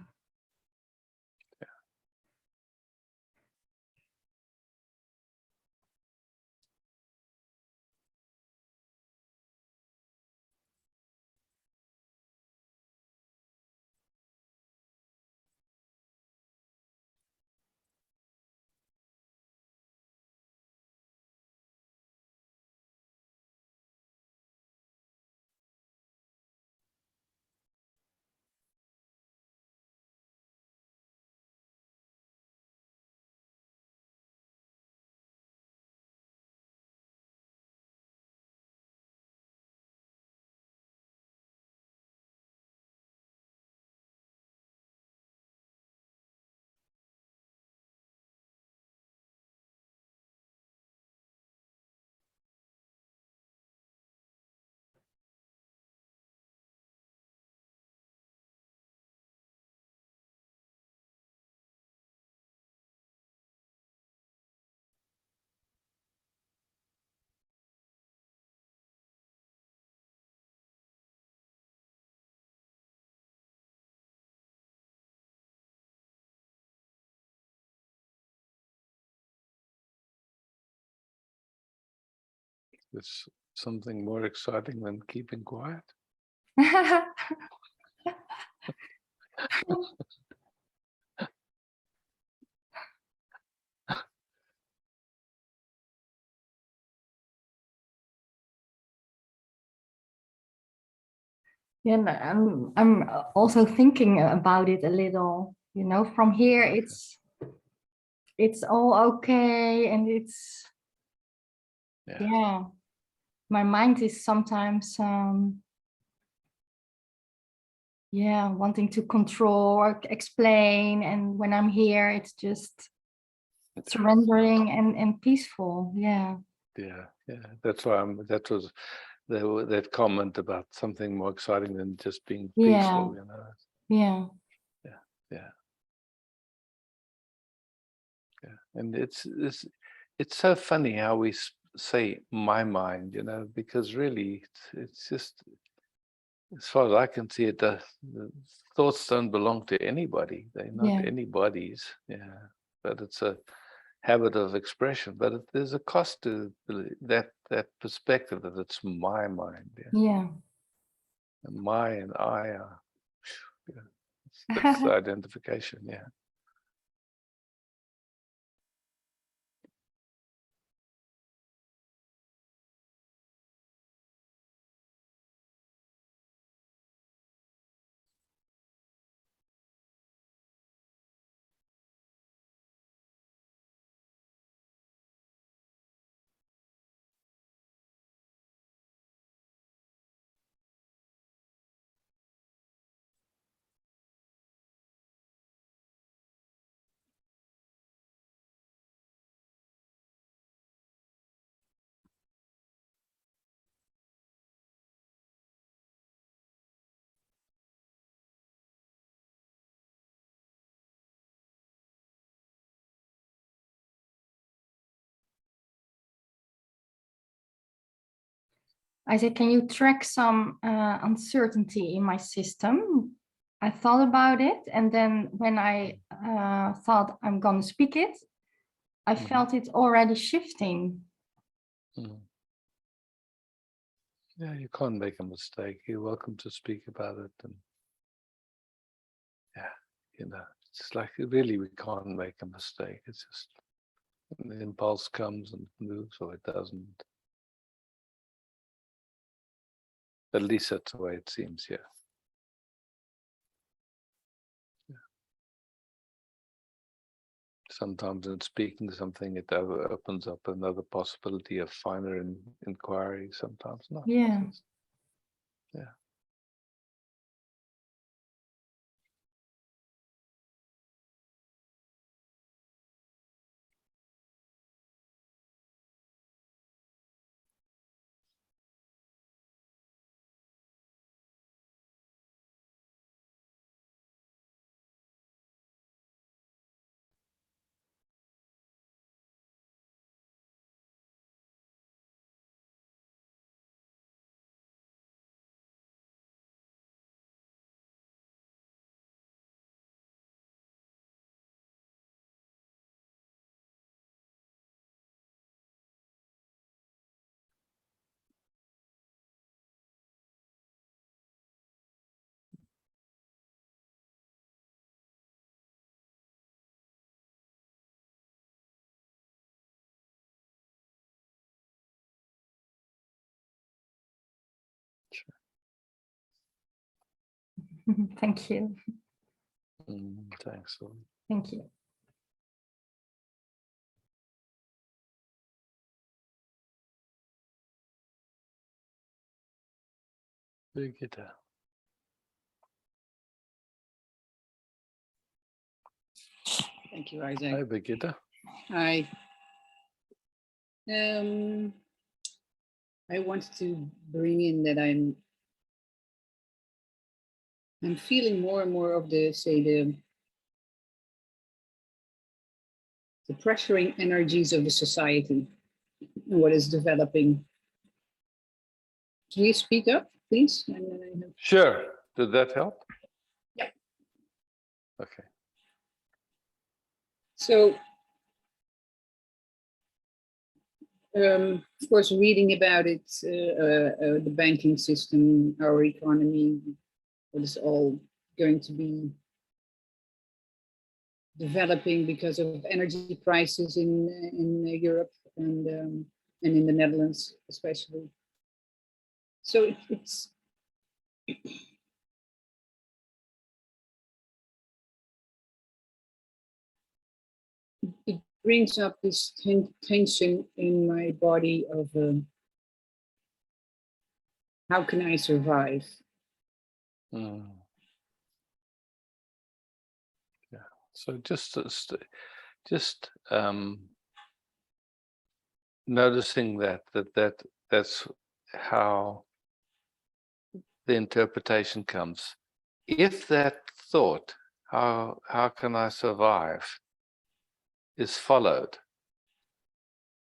It's something more exciting than keeping quiet. Yeah, and I'm also thinking about it a little. You know, from here it's all okay, and it's yeah. My mind is sometimes yeah, wanting to control or explain, and when I'm here, it's just surrendering and peaceful. Yeah. Yeah, that's why that was that comment about something more exciting than just being peaceful, you know. Yeah. Yeah. And it's so funny how we say my mind, you know, because really it's just, as far as I can see it, the thoughts don't belong to anybody. They're not anybody's. Yeah, but it's a habit of expression. But there's a cost to that perspective that it's my mind. Yeah. And my and I are. That's the identification. Yeah. I said, can you track some uncertainty in my system? I thought about it, and then when I thought I'm going to speak it, I felt it already shifting. Yeah, you can't make a mistake. You're welcome to speak about it, and yeah, you know, it's like really we can't make a mistake. It's just the impulse comes and moves, or it doesn't. At least that's the way it seems. Yeah. Sometimes in speaking something, it opens up another possibility of finer inquiry. Sometimes not. Yeah. Yeah. Thank you. Thanks. Thank you. Birgitta. Thank you, Isaac. Hi, Birgitta. Hi. I wanted to bring in that I'm feeling more and more of the pressuring energies of the society and what is developing. Can you speak up, please? Sure. Did that help? Yeah. Okay. So, of course, reading about it, the banking system, our economy, what is all going to be developing because of energy prices in Europe and in the Netherlands, especially. So it's brings up this tension in my body of how can I survive? Mm. Yeah. So just noticing that's how the interpretation comes. If that thought, how can I survive, is followed,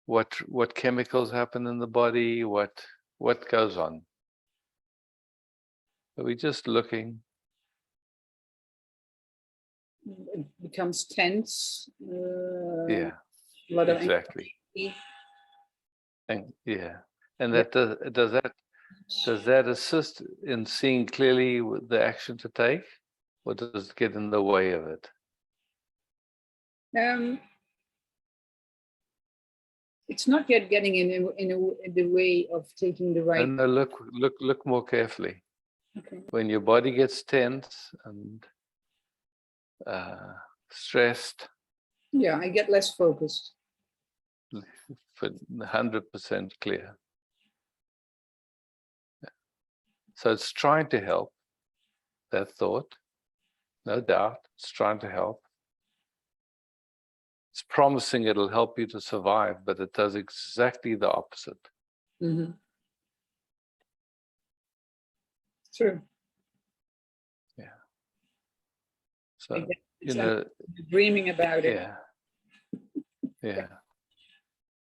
what chemicals happen in the body, what goes on? Are we just looking? It becomes tense. Yeah, A lot of exactly. anxiety. And yeah, and that does that assist in seeing clearly the action to take, or does it get in the way of it? It's not yet getting in the way of taking the right. No, look more carefully. Okay. When your body gets tense and stressed, Yeah, I get less focused. for 100% clear. Yeah. So it's trying to help, that thought, no doubt, it's trying to help. It's promising it'll help you to survive, but it does exactly the opposite. Mm-hmm. True. Yeah. So, you know, dreaming about it. yeah. Yeah.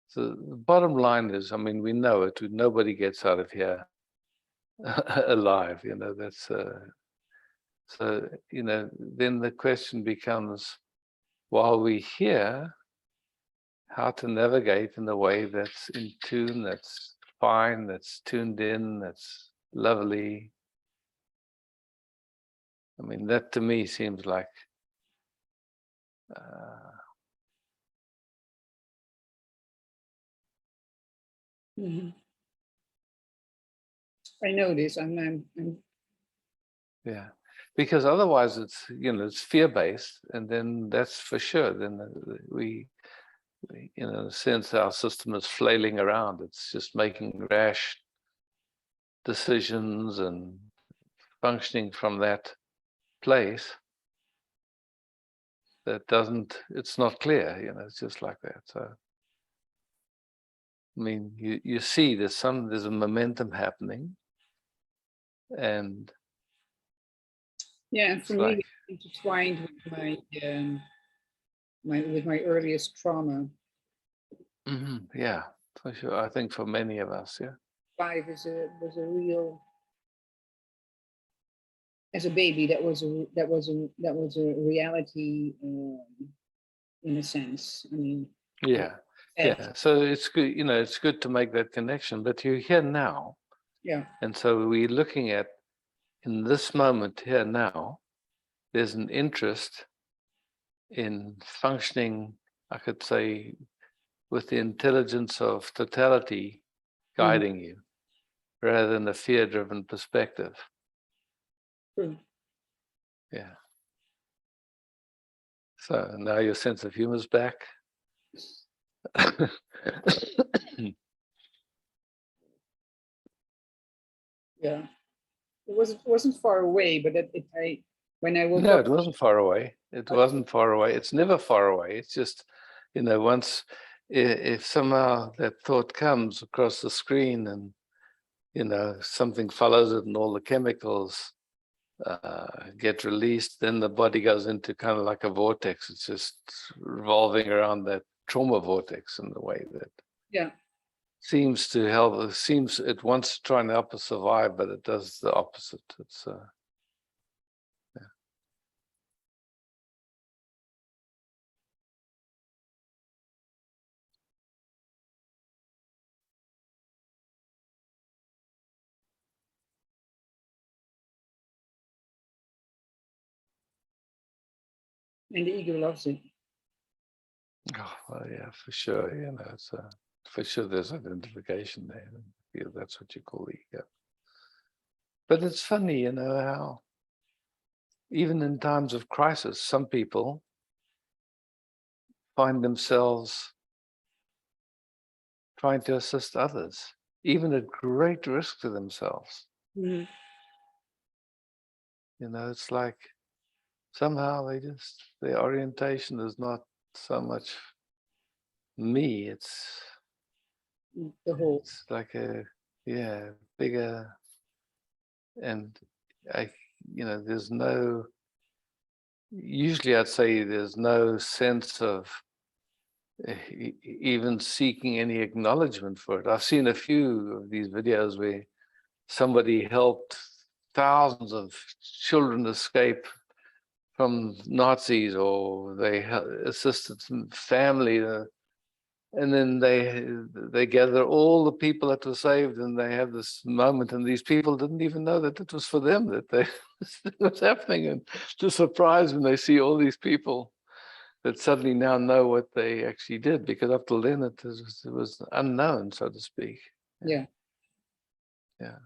So the bottom line is, I mean, we know it, nobody gets out of here alive, you know, that's, so, you know, then the question becomes, while we're here, how to navigate in a way that's in tune, that's fine, that's tuned in, that's lovely. I mean, that to me seems like Mm-hmm. I know this. I'm yeah, because otherwise it's, you know, it's fear-based, and then that's for sure. Then we, in a sense, our system is flailing around. It's just making rash decisions and functioning from that place that doesn't, it's not clear, you know, it's just like that. So, I mean, you see there's a momentum happening, and yeah, and for me, like, it's intertwined with my earliest trauma. yeah, for sure. I think for many of us, yeah. Life was a real, as a baby, that was a reality in a sense. I mean, Yeah, yeah. So it's good, you know, it's good to make that connection. But you're here now, yeah, and so we're looking at, in this moment here now, there's an interest in functioning, I could say, with the intelligence of totality guiding you, rather than a fear-driven perspective. true. Yeah. So now your sense of humor is back. Yeah, it wasn't far away, but when I woke No, up, it wasn't far away. It wasn't far away. It's never far away. It's just, you know, once, if somehow that thought comes across the screen and, you know, something follows it and all the chemicals get released, then the body goes into kind of like a vortex. It's just revolving around that trauma vortex in the way that yeah, seems to help. It seems it wants to try and help us survive, but it does the opposite. It's and the ego loves it. oh, well, yeah, for sure. You know, it's for sure there's identification there. Yeah, that's what you call the ego. But it's funny, you know, how even in times of crisis, some people find themselves trying to assist others, even at great risk to themselves. Mhm. You know, it's like somehow their orientation is not so much me, it's The whole. it's like a bigger, and there's no, usually I'd say there's no sense of even seeking any acknowledgement for it. I've seen a few of these videos where somebody helped thousands of children escape from Nazis, or they assisted some family, and then they gather all the people that were saved, and they have this moment, and these people didn't even know that it was for them that it was happening, and the surprise when they see all these people that suddenly now know what they actually did, because up till then it was unknown, so to speak. Yeah. Yeah.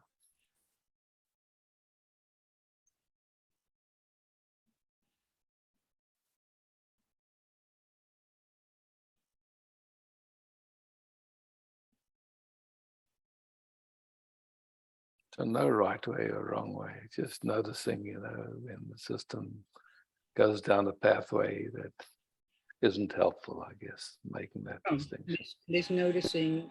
So no right way or wrong way, just noticing, when the system goes down a pathway that isn't helpful, I guess, making that distinction. This noticing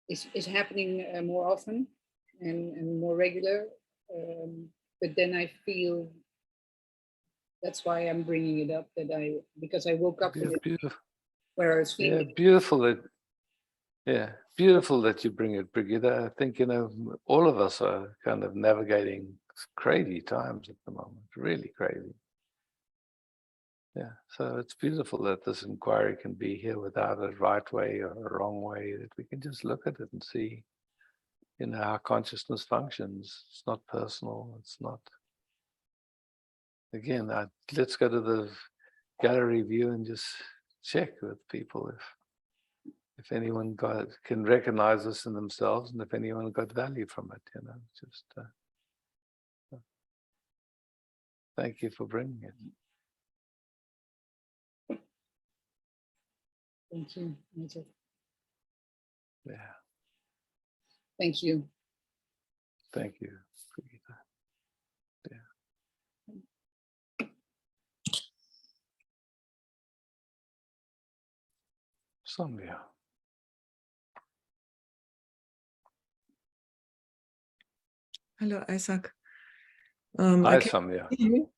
is happening more often and more regular. But then I feel that's why I'm bringing it up, because I woke up with it Beautiful. where I was feeling. Beautiful that you bring it, Brigitte. I think, all of us are kind of navigating crazy times at the moment, really crazy. Yeah, so it's beautiful that this inquiry can be here without a right way or a wrong way, that we can just look at it and see, how consciousness functions. It's not personal. It's not, again, let's go to the gallery view and just check with people if anyone can recognize this in themselves, and if anyone got value from it, just thank you for bringing it. Thank you. Yeah, Thank you. thank you, Brigitte. Yeah. Samia. Hello, Isaac. Hi, I can Samia. see you.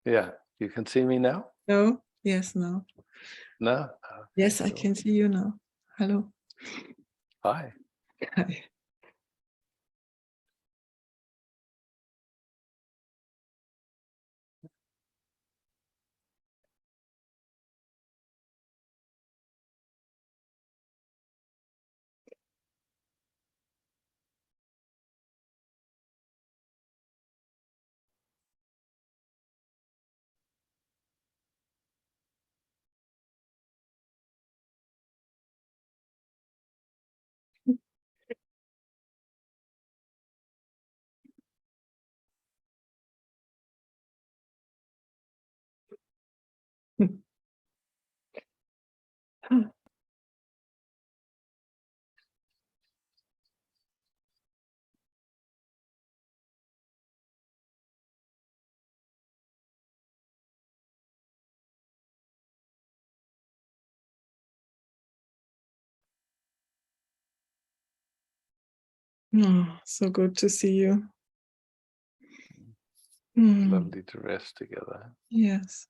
Yeah, you can see me now? No? Yes, no. No? Yes, I cool. can see you now. Hello. Hi. Hi. Oh, so good to see you. Lovely to rest together. Yes.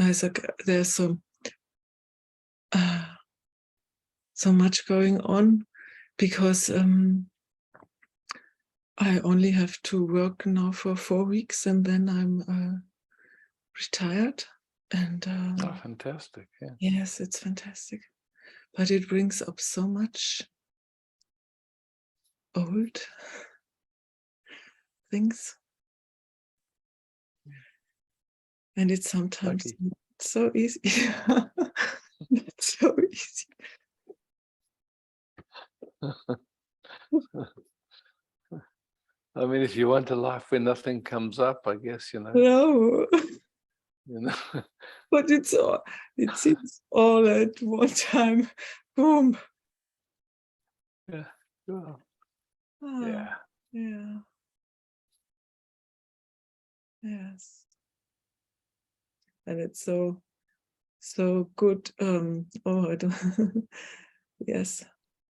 Isaac, there's so much going on because I only have to work now for 4 weeks and then I'm retired. And Oh, fantastic. Yeah. yes, it's fantastic. But it brings up so much old things. And it's sometimes Lucky. not so easy. Not so easy. I mean, if you want a life where nothing comes up, I guess, No, you know. but it's all at one time. Boom. Yeah. Sure. Ah, Yeah. yeah. Yes. And it's so good. Oh, I don't. Yes,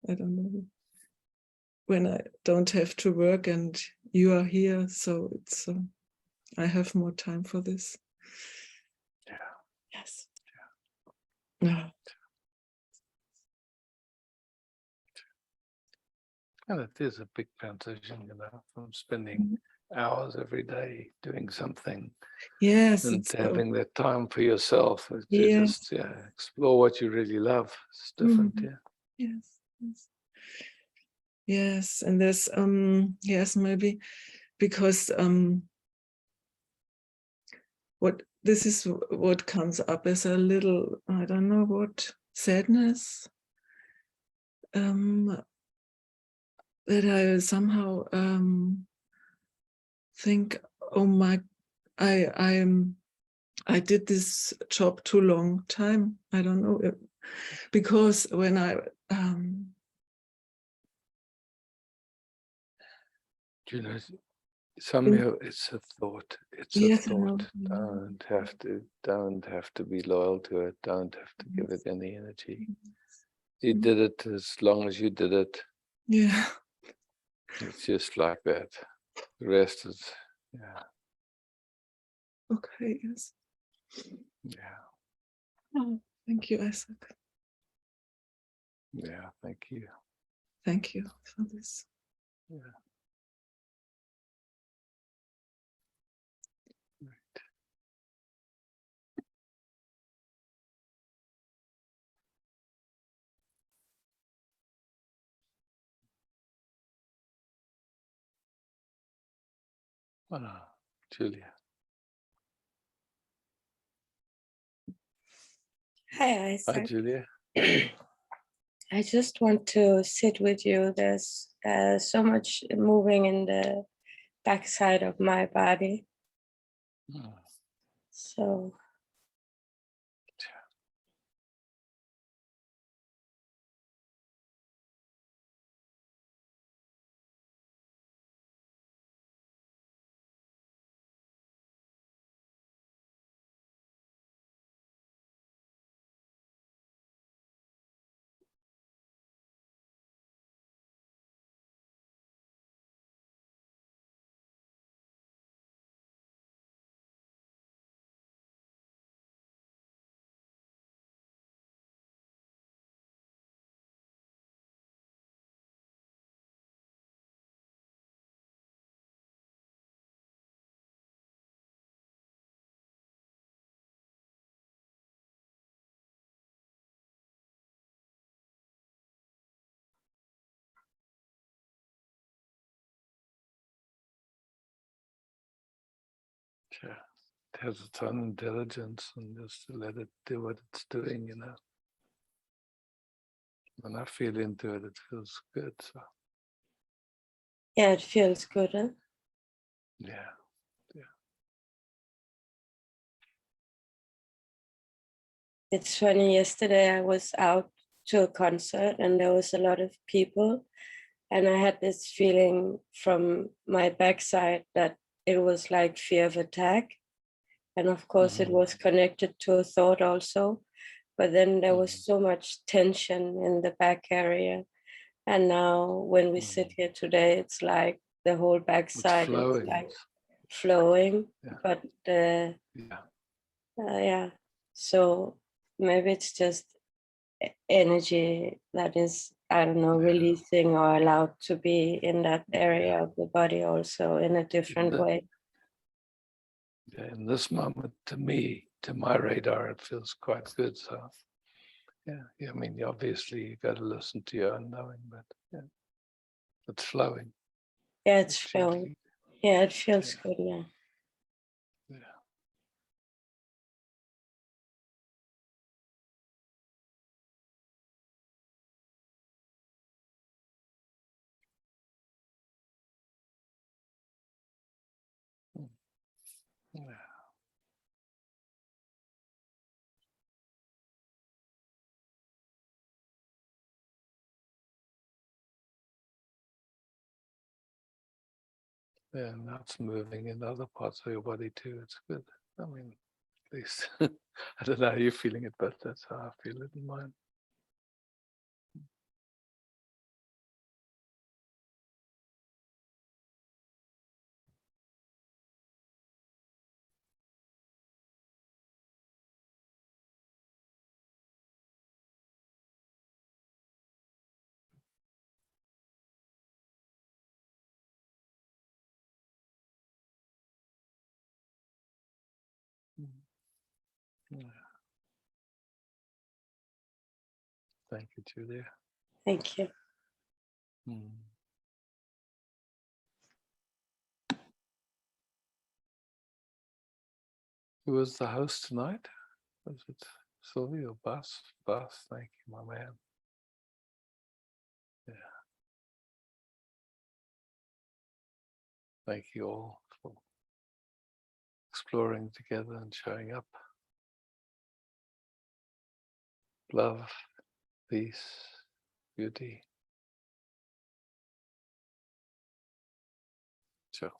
I don't know. When I don't have to work and you are here, so it's I have more time for this. Yeah. Yes. Yeah. And it is a big transition, from spending hours every day doing something Yes, and it's having that time for yourself to yes. just explore what you really love. It's different. Mhm. Yeah. Yes. Yes. Yes, and there's yes, maybe because what this is what comes up as a little, I don't know what, sadness, that I somehow think, oh my, I did this job too long time. I don't know, because when I Somehow it's a thought. It's a yes, I know. thought. Don't have to be loyal to it. Don't have to give it any energy. You did it as long as you did it. Yeah. It's just like that. The rest is, Okay, yes. yeah. Oh, thank you, Isaac. Yeah, thank you. Thank you for this. Yeah. Right. Julia. Hi, Hi, Isaac. Julia. I just want to sit with you. There's so much moving in the backside of my body. Oh. So, Yeah. It has its own intelligence and just to let it do what it's doing, When I feel into it, it feels good. So yeah, it feels good. Huh? yeah. It's funny, yesterday I was out to a concert and there was a lot of people. And I had this feeling from my backside that it was like fear of attack. And of course, it was connected to a thought also. But then there was so much tension in the back area. And now when we sit here today, it's like the whole It's backside is flowing. like flowing. Yeah. But Yeah. yeah, So maybe it's just energy that is, I don't know, releasing or allowed to be in that area of the body also in a different way. Yeah, in this moment, to me, to my radar, it feels quite good. So, yeah. I mean, obviously, you got to listen to your own knowing, but yeah, it's flowing. Yeah, it's flowing. Yeah, it feels good. Yeah. Yeah. Yeah. Yeah, now it's moving in other parts of your body too. It's good. I mean, at least I don't know how you're feeling it, but that's how I feel it in mine. Yeah. Thank you, Julia. Thank you. Who was the host tonight? Was it Sylvie or Bas? Bas, thank you, my man. Yeah. Thank you all for exploring together and showing up. Love, peace, beauty. Sure.